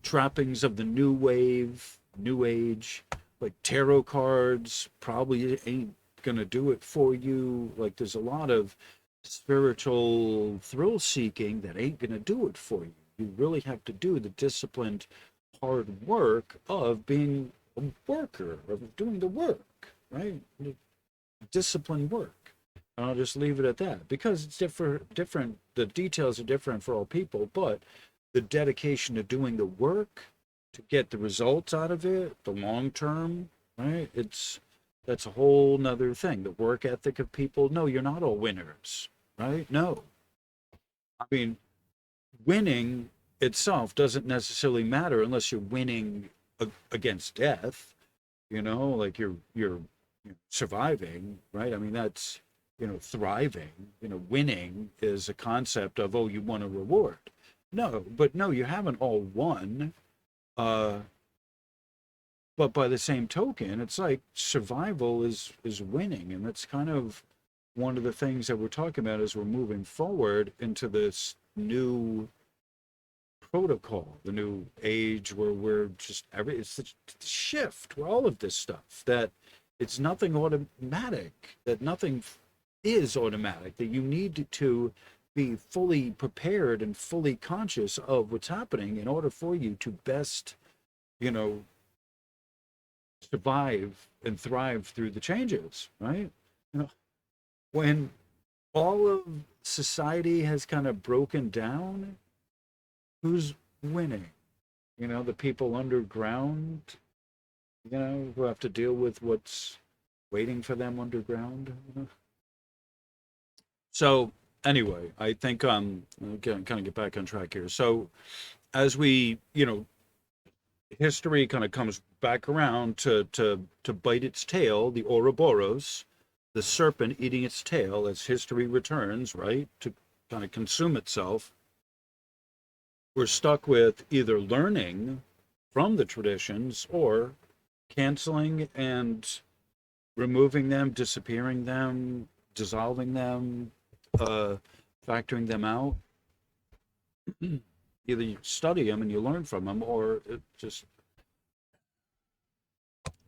trappings of the new wave, new age, like tarot cards probably ain't gonna do it for you. Like there's a lot of spiritual thrill seeking that ain't gonna do it for you. You really have to do the disciplined hard work of being a worker, of doing the work, right? Disciplined work. And I'll just leave it at that because it's different. The details are different for all people, but the dedication to doing the work to get the results out of it, the long term, right? That's a whole nother thing. The work ethic of people. No, you're not all winners, right? No. I mean, winning itself doesn't necessarily matter unless you're winning against death, like you're surviving, right? I mean, that's, thriving, winning is a concept of, oh, you won a reward. No, but no, you haven't all won. Uh, but by the same token, it's like survival is winning, and that's kind of one of the things that we're talking about as we're moving forward into this new protocol, the new age where we're just it's the shift where all of this stuff that it's nothing automatic, that nothing is automatic, that you need to be fully prepared and fully conscious of what's happening in order for you to best, you know, survive and thrive through the changes, right? When all of society has kind of broken down, who's winning? The people underground, who have to deal with what's waiting for them underground. So anyway, I think kind of get back on track here. So as we, history kind of comes back around to bite its tail, the Ouroboros, the serpent eating its tail as history returns, right, to kind of consume itself. We're stuck with either learning from the traditions or canceling and removing them, disappearing them, dissolving them, factoring them out. Either you study them and you learn from them, or it just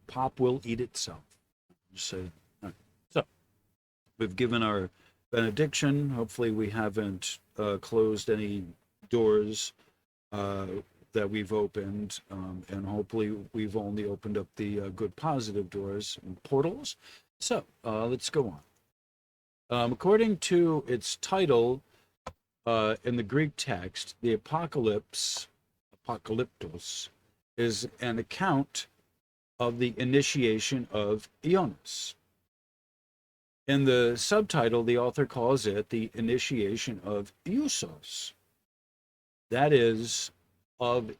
pop will eat itself. Just say, so we've given our benediction. Hopefully we haven't closed any doors that we've opened, and hopefully we've only opened up the good positive doors and portals. So let's go on. According to its title in the Greek text, the apocalypse, apocalyptos, is an account of the initiation of Ioannes. In the subtitle, the author calls it the initiation of Iesous. That is, of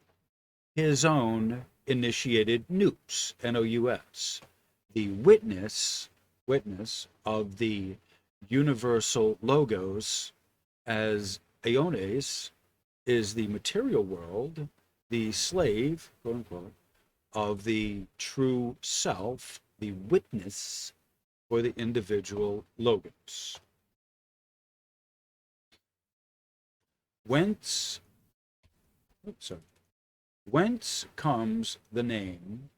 his own initiated Nous, Nous, the witness of the universal logos, as Ioannes is the material world, the slave, quote unquote, of the true self, the witness for the individual logos. Whence comes the name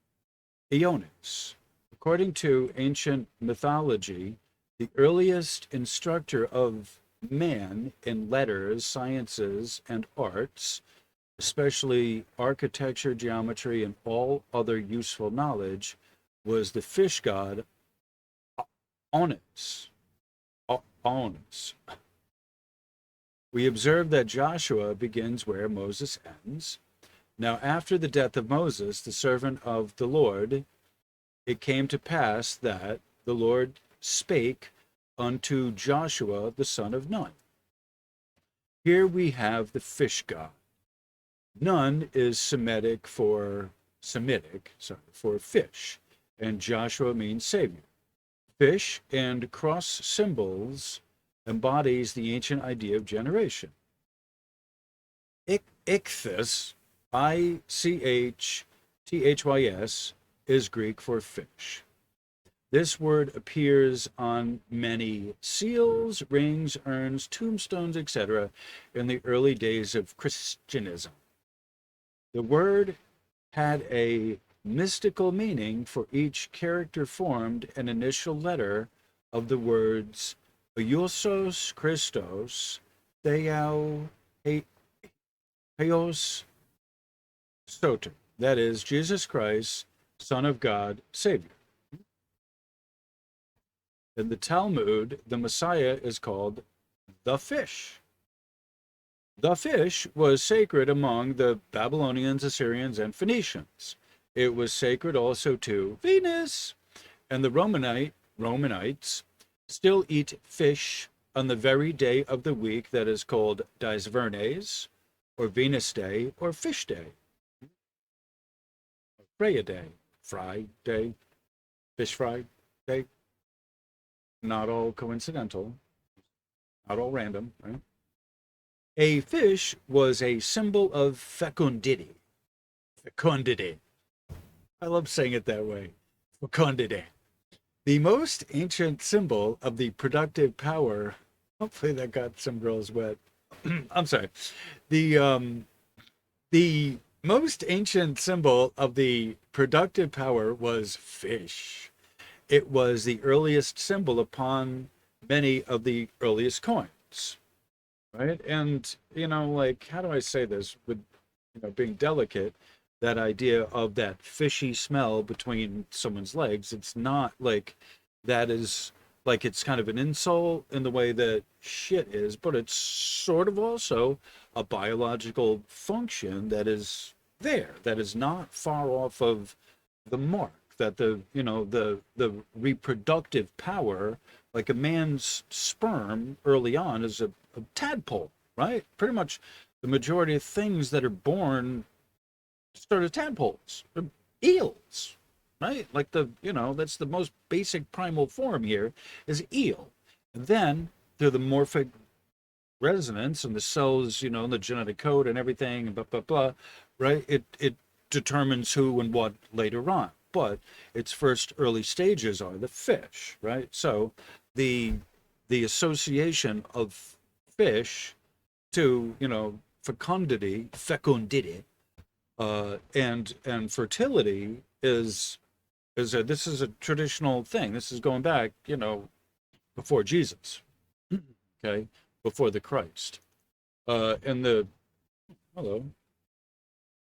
Ioannes? According to ancient mythology, the earliest instructor of man in letters, sciences, and arts, especially architecture, geometry, and all other useful knowledge, was the fish god Oannes. Oannes. We observe that Joshua begins where Moses ends. Now, after the death of Moses, the servant of the Lord, it came to pass that the Lord spake unto Joshua the son of Nun. Here we have the fish god. Nun is Semitic for fish, and Joshua means savior. Fish and cross symbols embodies the ancient idea of generation. Ichthys, Ichthy's, is Greek for fish. This word appears on many seals, rings, urns, tombstones, etc. in the early days of Christianism. The word had a mystical meaning for each character formed an initial letter of the words Iesous Krystos, Theou, Heos, Soter. That is, Jesus Christ, Son of God, Savior. In the Talmud, the Messiah is called the fish. The fish was sacred among the Babylonians, Assyrians, and Phoenicians. It was sacred also to Venus, and the Romanites still eat fish on the very day of the week that is called Dies Vernes, or Venus Day, or Fish Day, Freya Day, Fry Day, Fish Fry Day. Not all coincidental, not all random, right? A fish was a symbol of fecundity. Fecundity. I love saying it that way. Fecundity. The most ancient symbol of the productive power. Hopefully that got some girls wet. I'm sorry. The most ancient symbol of the productive power was fish. It was the earliest symbol upon many of the earliest coins, right? And like, how do I say this with being delicate? That idea of that fishy smell between someone's legs, it's not like that is like it's kind of an insult in the way that shit is, but it's sort of also a biological function that is there, that is not far off of the mark, that the reproductive power, like a man's sperm early on is a tadpole, right? Pretty much the majority of things that are born start as tadpoles, eels, right? Like that's the most basic primal form here is eel. And then through the morphic resonance and the cells, and the genetic code and everything, and blah, blah, blah, right? It determines who and what later on. But its first early stages are the fish, right? So the association of fish to, fecundity, and fertility is this is a traditional thing. This is going back, before Jesus, okay, before the Christ, and the hello,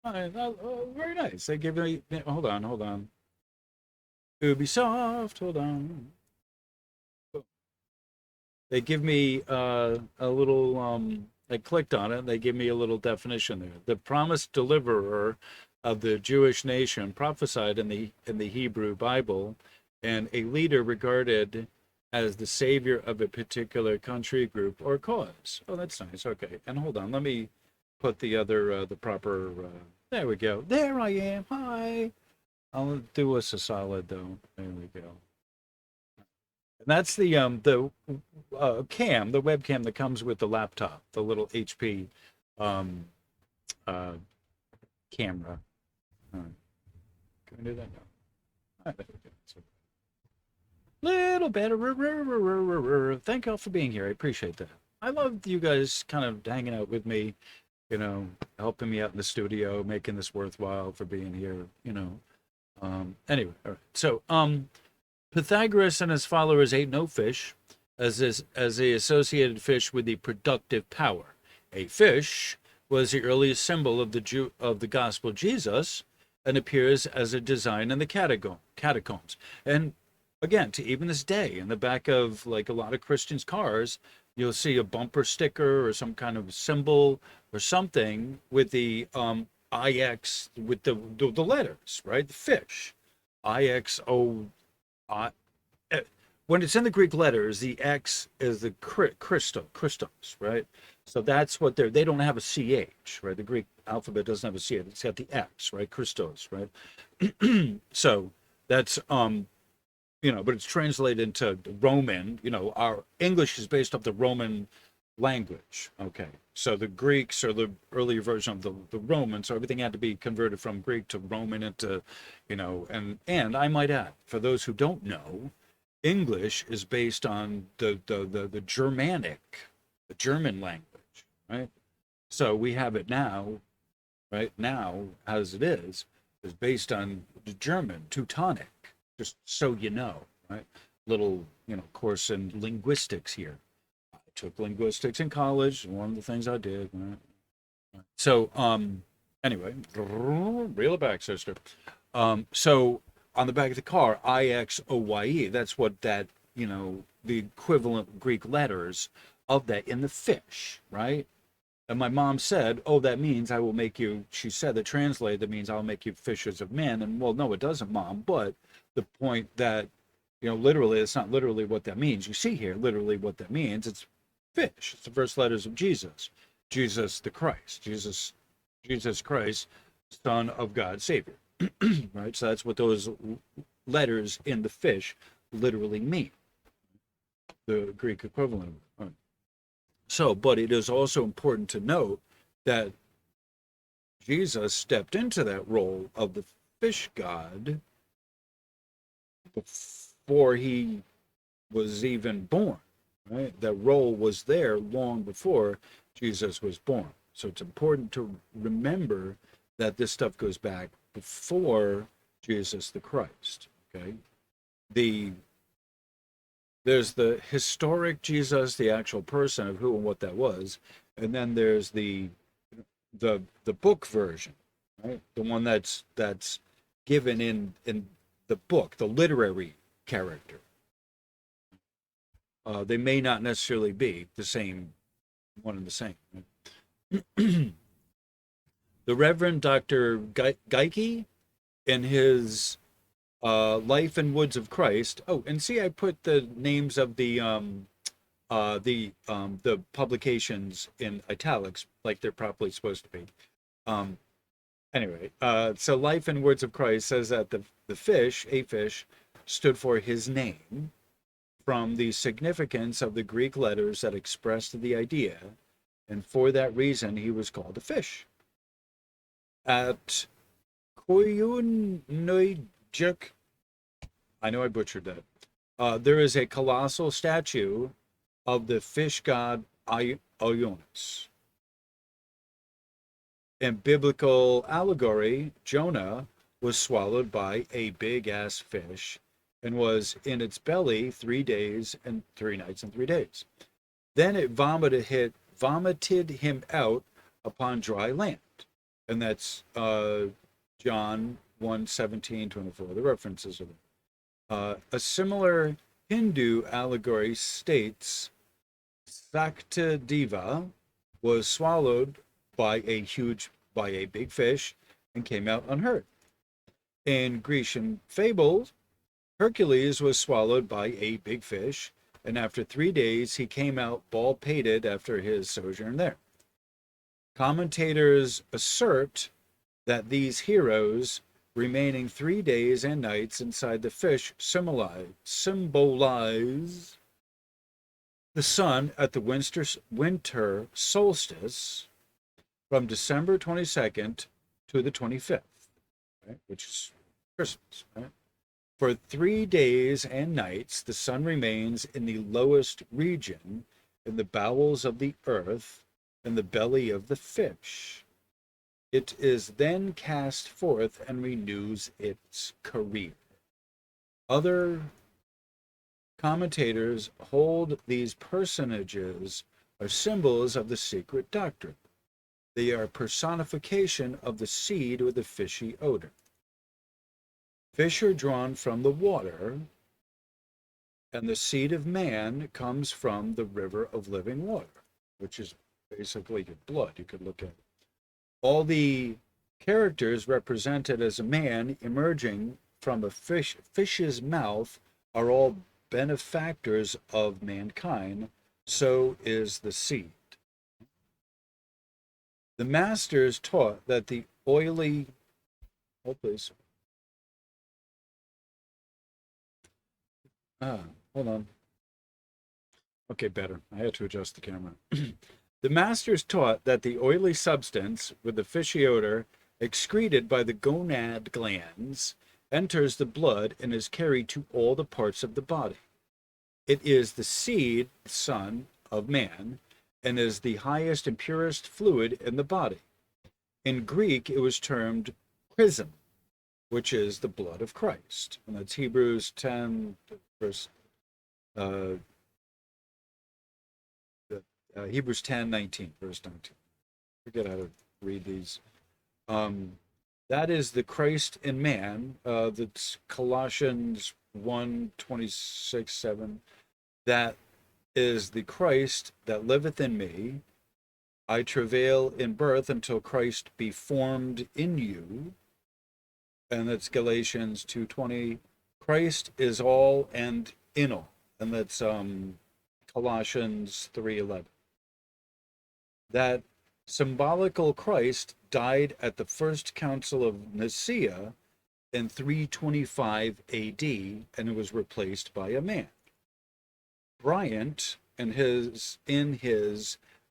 very nice. They give me hold on, Ubisoft, hold on. They give me a little I clicked on it and they give me a little definition there. The promised deliverer of the Jewish nation prophesied in the Hebrew Bible, and a leader regarded as the savior of a particular country, group, or cause. Oh, that's nice. Okay. And hold on, let me put the other the proper there we go. There I am. Hi. I'll do us a solid though. There we go. And that's the cam, the webcam that comes with the laptop, the little HP um, camera. Can we do that now? Little better. Thank y'all for being here. I appreciate that. I love you guys kind of hanging out with me, helping me out in the studio, making this worthwhile for being here, Anyway, all right. So, Pythagoras and his followers ate no fish, as the associated fish with the productive power. A fish was the earliest symbol of the gospel of Jesus, and appears as a design in the catacombs. And again, to even this day, in the back of like a lot of Christians' cars, you'll see a bumper sticker or some kind of symbol or something with the IX with the letters, right? The fish, IXO. When it's in the Greek letters, the X is the Krystos, right? So that's what they don't have a CH, right? The Greek alphabet doesn't have a CH. It's got the X, right? Christos, right? So that's but it's translated into Roman. Our English is based off the Roman language. Okay, so the Greeks are the earlier version of the Romans, so everything had to be converted from Greek to Roman into, and I might add, for those who don't know, English is based on the Germanic, the German language, right? So we have it now right now, as it is based on the German Teutonic, just so you know, right? Little, course in linguistics here. I took linguistics in college, one of the things I did. Right? So, anyway, reel it back, sister. So on the back of the car, IXOYE, that's what that, the equivalent Greek letters of that in the fish, right? And my mom said, oh, that means I will make you, she said, the translate, that means I'll make you fishers of men. And well, no, it doesn't, Mom. But the point that, literally, it's not literally what that means. You see here, literally what that means. It's fish. It's the first letters of Jesus. Jesus the Christ. Jesus Christ, Son of God, Savior. Right? So that's what those letters in the fish literally mean. The Greek equivalent. So, but it is also important to note that Jesus stepped into that role of the fish god before he was even born, right? That role was there long before Jesus was born. So it's important to remember that this stuff goes back before Jesus the Christ, okay? There's the historic Jesus, the actual person of who and what that was, and then there's the book version, right? The one that's given in the book, the literary character. They may not necessarily be the same, one and the same. Right? The Reverend Dr. Geike, in his Life and Woods of Christ. Oh, and see, I put the names of the publications in italics, like they're properly supposed to be. Anyway, so Life and Words of Christ says that the fish, a fish, stood for his name from the significance of the Greek letters that expressed the idea, and for that reason he was called a fish. At Koyunnoyjuk, I know I butchered that. There is a colossal statue of the fish god Ioannes. In biblical allegory, Jonah was swallowed by a big ass fish and was in its belly 3 days and 3 nights and 3 days. Then it vomited him out upon dry land. And that's John 1:17-24. The references are there. A similar Hindu allegory states Sakta Deva was swallowed by a big fish and came out unhurt. In Grecian fables, Hercules was swallowed by a big fish, and after 3 days he came out bald-pated after his sojourn there. Commentators assert that these heroes remaining 3 days and nights inside the fish symbolize the sun at the winter solstice from December 22nd to the 25th, right, which is Christmas. Right? For 3 days and nights, the sun remains in the lowest region in the bowels of the earth, in the belly of the fish. It is then cast forth and renews its career. Other commentators hold these personages are symbols of the secret doctrine. They are personification of the seed with a fishy odor. Fish are drawn from the water, and the seed of man comes from the river of living water, which is basically your blood. You could look at it. All the characters represented as a man emerging from a fish's mouth are all benefactors of mankind. So is the seed. The masters taught that the oily... Oh, please. Hold on. Okay, better. I had to adjust the camera. The masters taught that the oily substance with the fishy odor excreted by the gonad glands enters the blood and is carried to all the parts of the body. It is the seed, son of man, and is the highest and purest fluid in the body. In Greek, it was termed chrism, which is the blood of Christ. And that's Hebrews 10, verse, uh, Hebrews 10:19, verse 19. Forget how to read these. That is the Christ in man. That's Colossians 1:26-7. That is the Christ that liveth in me. I travail in birth until Christ be formed in you. And that's Galatians 2:20. Christ is all and in all. And that's Colossians 3:11. That symbolical Christ died at the first council of Nicaea in 325 AD, and it was replaced by a man. Bryant, in his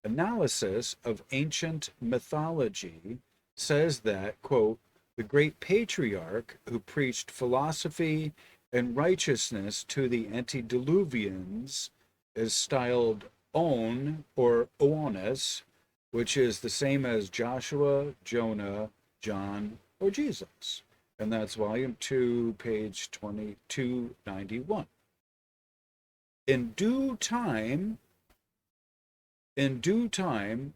analysis of ancient mythology, says that, quote, the great patriarch who preached philosophy and righteousness to the antediluvians is styled On or Ioannes, which is the same as Joshua, Jonah, John, or Jesus. And that's volume 2, page 2291. In due time,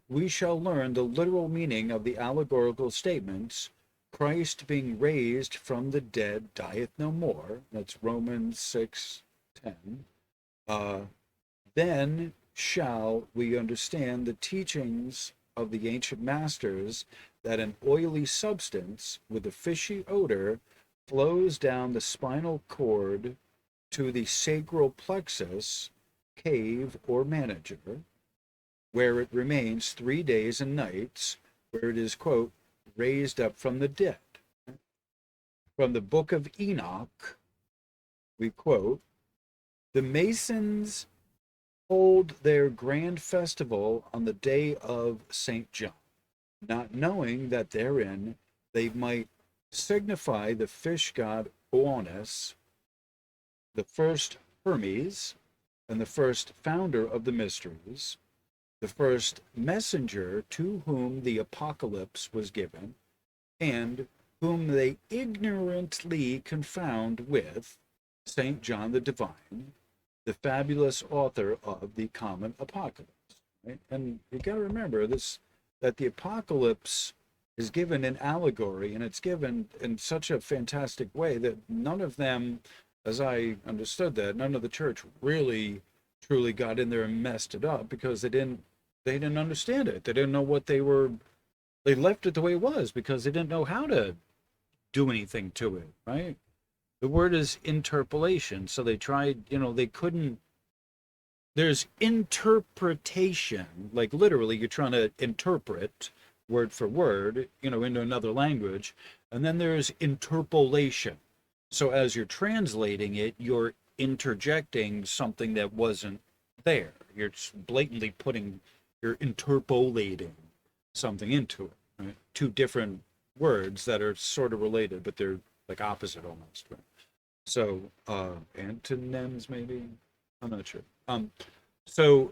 we shall learn the literal meaning of the allegorical statements. Christ being raised from the dead dieth no more. That's Romans 6:10. Then shall we understand the teachings of the ancient masters that an oily substance with a fishy odor flows down the spinal cord to the sacral plexus, cave, or manager, where it remains 3 days and nights, where it is, quote, raised up from the dead. From the book of Enoch, we quote, the Masons hold their grand festival on the day of St. John, not knowing that therein they might signify the fish god Oannes, the first Hermes, and the first founder of the mysteries, the first messenger to whom the apocalypse was given, and whom they ignorantly confound with St. John the Divine, the fabulous author of the common apocalypse. Right? And you got to remember this, that the apocalypse is given in allegory, and it's given in such a fantastic way that none of them, as I understood that, none of the church really truly got in there and messed it up, because they didn't understand it. They didn't know what they left it the way it was because they didn't know how to do anything to it, right? The word is interpolation. So they tried, they couldn't. There's interpretation, like literally you're trying to interpret word for word, into another language. And then there's interpolation. So as you're translating it, you're interjecting something that wasn't there. You're blatantly you're interpolating something into it, right? Two different words that are sort of related, but they're like opposite almost, right? So antonyms, maybe, I'm not sure. So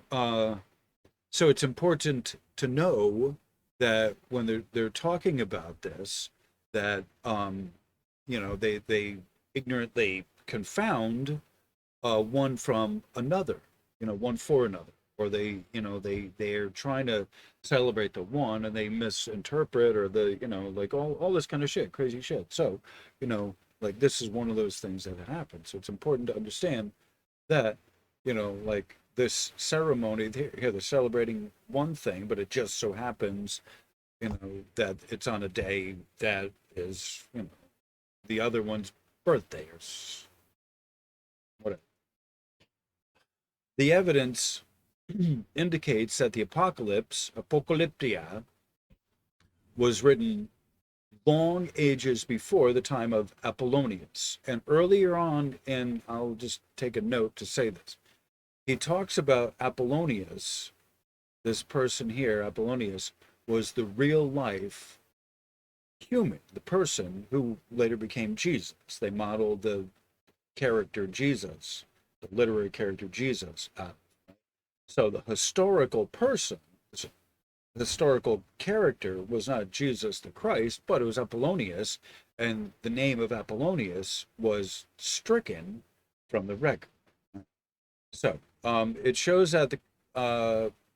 it's important to know that when they're talking about this, that they ignorantly confound one from another, one for another, or they're trying to celebrate the one and they misinterpret, or like all this kind of shit, crazy shit. So like this is one of those things that happen. So it's important to understand that like this ceremony here, they're celebrating one thing, but it just so happens that it's on a day that is the other one's birthday or whatever. The evidence indicates that the apocalyptia, was written long ages before the time of Apollonius. And earlier on, and I'll just take a note to say this, he talks about Apollonius, this person here, Apollonius, was the real life human, the person who later became Jesus. They modeled the character Jesus, the literary character Jesus. So the historical person, historical character was not Jesus the Christ, but it was Apollonius, and the name of Apollonius was stricken from the record. So it shows that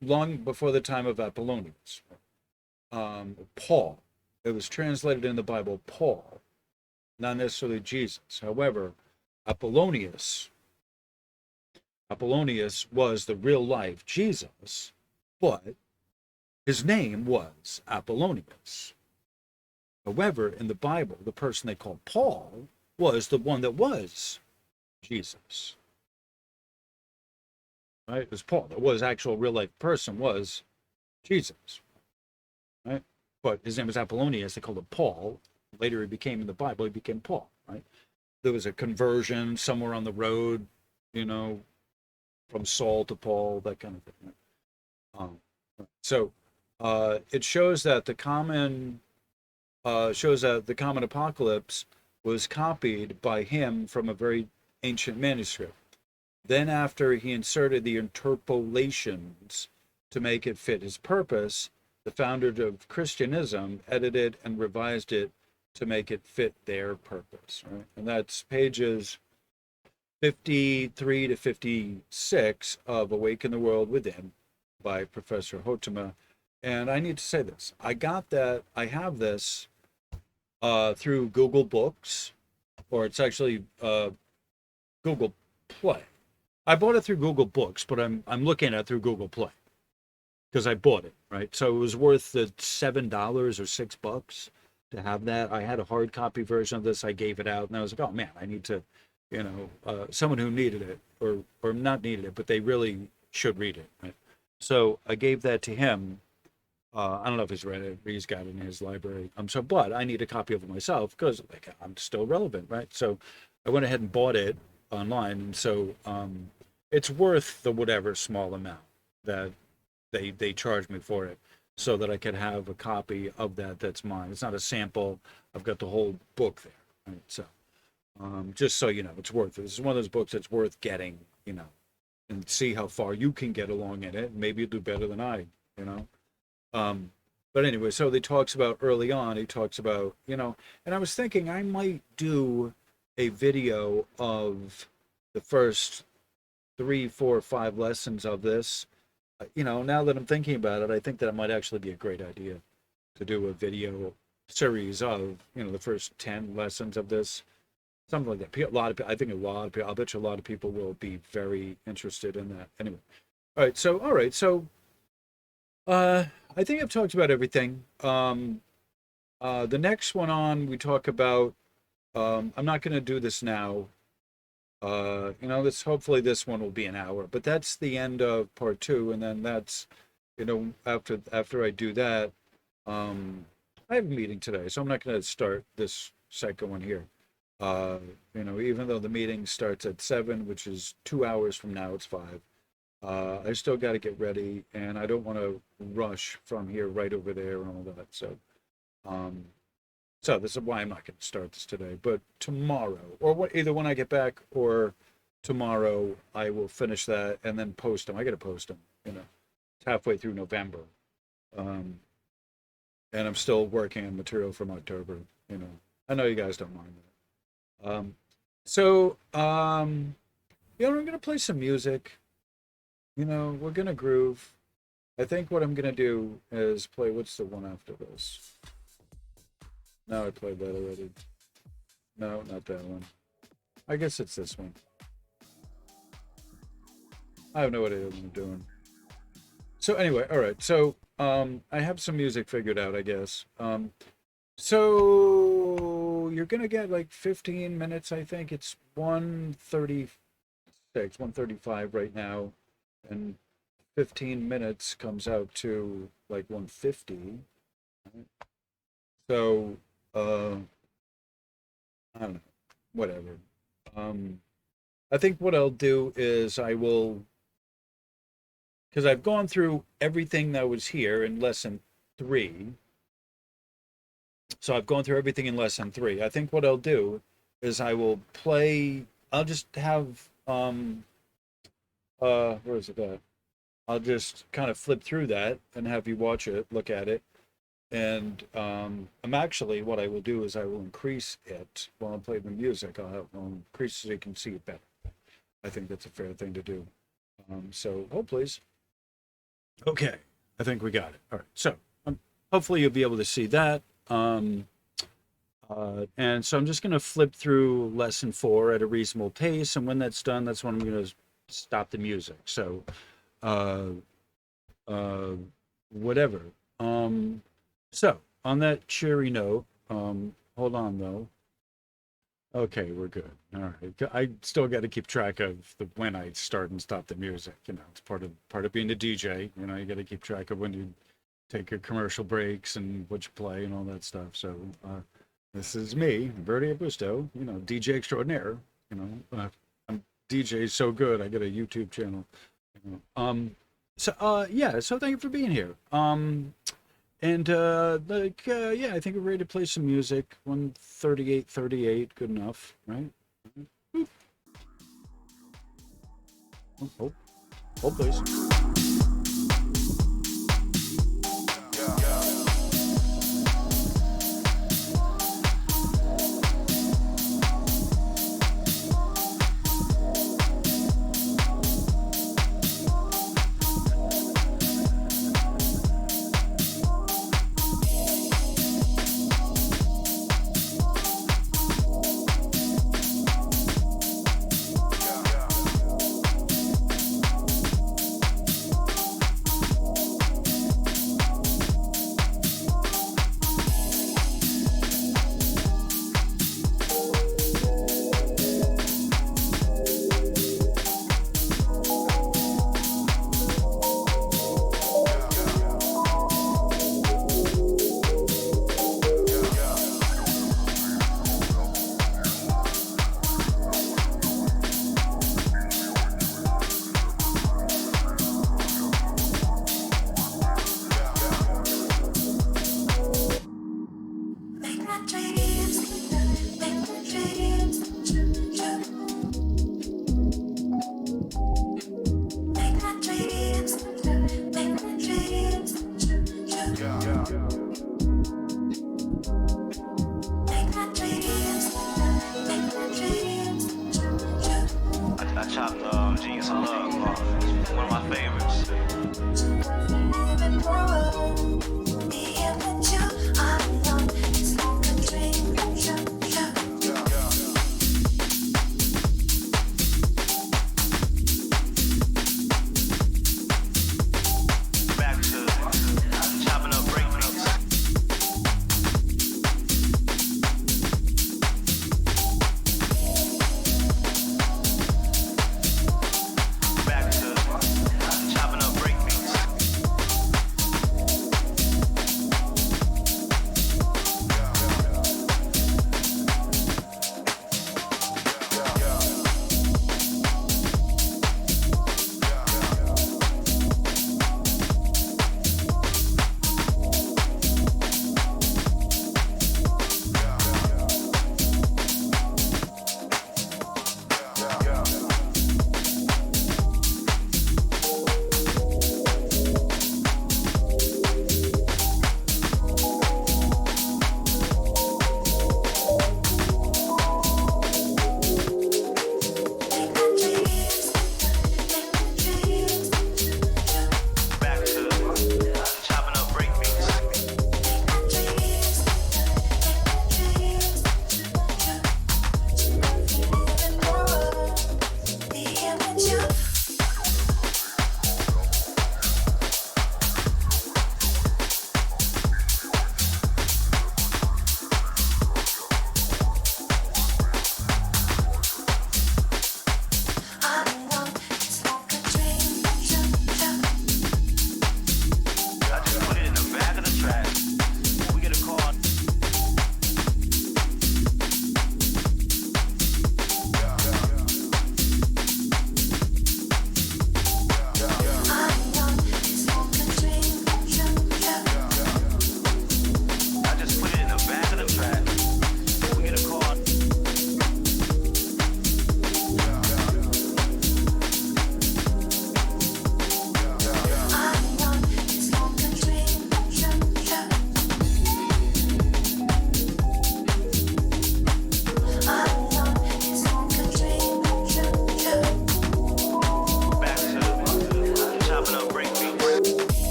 long before the time of Apollonius, Paul, it was translated in the Bible Paul, not necessarily Jesus. However, Apollonius was the real life Jesus, but his name was Apollonius. However, in the Bible, the person they called Paul was the one that was Jesus. Right? It was Paul. That was actual real life person was Jesus. Right? But his name was Apollonius. They called him Paul. Later he became, in the Bible, he became Paul. Right? There was a conversion somewhere on the road, from Saul to Paul, that kind of thing. So it shows that the common apocalypse was copied by him from a very ancient manuscript. Then, after he inserted the interpolations to make it fit his purpose, the founders of Christianism edited and revised it to make it fit their purpose. Right? And that's pages 53 to 56 of Awaken the World Within by Professor Hotema. And I need to say this. I have this through Google Books, or it's actually Google Play. I bought it through Google Books, but I'm looking at it through Google Play because I bought it, right? So it was worth the $7 or $6 to have that. I had a hard copy version of this. I gave it out, and I was like, oh man, I need to, someone who needed it or not needed it, but they really should read it, right? So I gave that to him. I don't know if he's read it, but he's got it in his library. But I need a copy of it myself because I'm still relevant, right? So I went ahead and bought it online, and so it's worth the whatever small amount that they charge me for it, so that I could have a copy of that's mine. It's not a sample. I've got the whole book there, right? So just so you know, it's worth it. This is one of those books that's worth getting, and see how far you can get along in it. Maybe you'll do better than I, But anyway, so he talks about early on, and I was thinking I might do a video of the first 3, 4, 5 lessons of this. Now that I'm thinking about it, I think that it might actually be a great idea to do a video series of, the first 10 lessons of this. Something like that. I bet you a lot of people will be very interested in that. Anyway. All right. So, I think I've talked about everything. The next one we talk about, I'm not going to do this now. Hopefully this one will be an hour, but that's the end of part 2. And then that's, after I do that, I have a meeting today, so I'm not going to start this second one here. Even though the meeting starts at 7, which is 2 hours from now, it's 5. I still got to get ready, and I don't want to rush from here right over there and all that. So this is why I'm not going to start this today. But tomorrow, either when I get back or tomorrow, I will finish that and then post them. I got to post them. It's halfway through November, and I'm still working on material from October. I know you guys don't mind that. I'm going to play some music. We're going to groove. I think what I'm going to do is play, what's the one after this? No, I played that already. No, not that one. I guess it's this one. I have no idea what I'm doing. So anyway, all right. So I have some music figured out, I guess. So you're going to get like 15 minutes, I think. It's 1:36, 1:35 right now. And 15 minutes comes out to like 1:50. Right? So, I don't know, whatever. I think what I'll do is because I've gone through everything that was here in lesson 3. So I've gone through everything in lesson 3. I think what I'll do is I'll just have, where is it at? I'll just kind of flip through that and have you watch it, look at it. And I'm actually, what I will do is I will increase it while I'm playing the music. I'll increase it so you can see it better. I think that's a fair thing to do. So hold please. Okay, I think we got it. All right, so hopefully you'll be able to see that. And so I'm just going to flip through lesson 4 at a reasonable pace. And when that's done, that's when I'm going to stop the music. So whatever. So on that cheery note, hold on though. Okay, we're good. All right. I still got to keep track of when I start and stop the music. You know, it's part of being a DJ. You know, you got to keep track of when you take your commercial breaks and what you play and all that stuff. So this is me, Verdi Augusto. You know, DJ extraordinaire. You know, I'm DJ so good. I get a YouTube channel. You know. So thank you for being here. Yeah, I think we're ready to play some music. 138:38, good enough, right? Boop. Oh, please.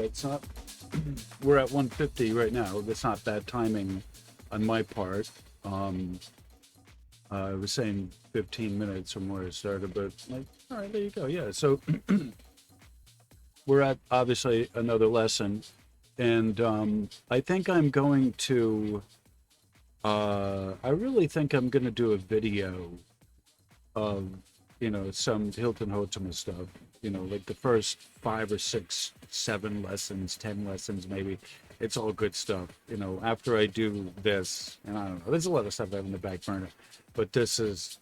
it's not, we're at 150 right now. It's not bad timing on my part. I was saying 15 minutes from where I started, but like, all right, there you go. Yeah. So we're at obviously another lesson. And I think I'm going to, I really think I'm going to do a video of, some Hilton Hotema stuff, like the first 5 or 6, 7 lessons, 10 lessons, maybe. It's all good stuff, after I do this, and I don't know, there's a lot of stuff I have in the back burner, but this is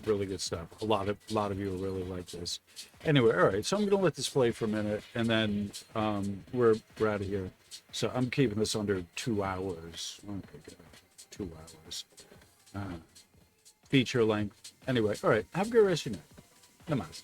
really good stuff. A lot of you will really like this. Anyway, all right, so I'm going to let this play for a minute, and then we're out of here. So I'm keeping this under 2 hours. Okay, good. 2 hours. Feature length. Anyway, all right, have a good rest of your night. Namaste.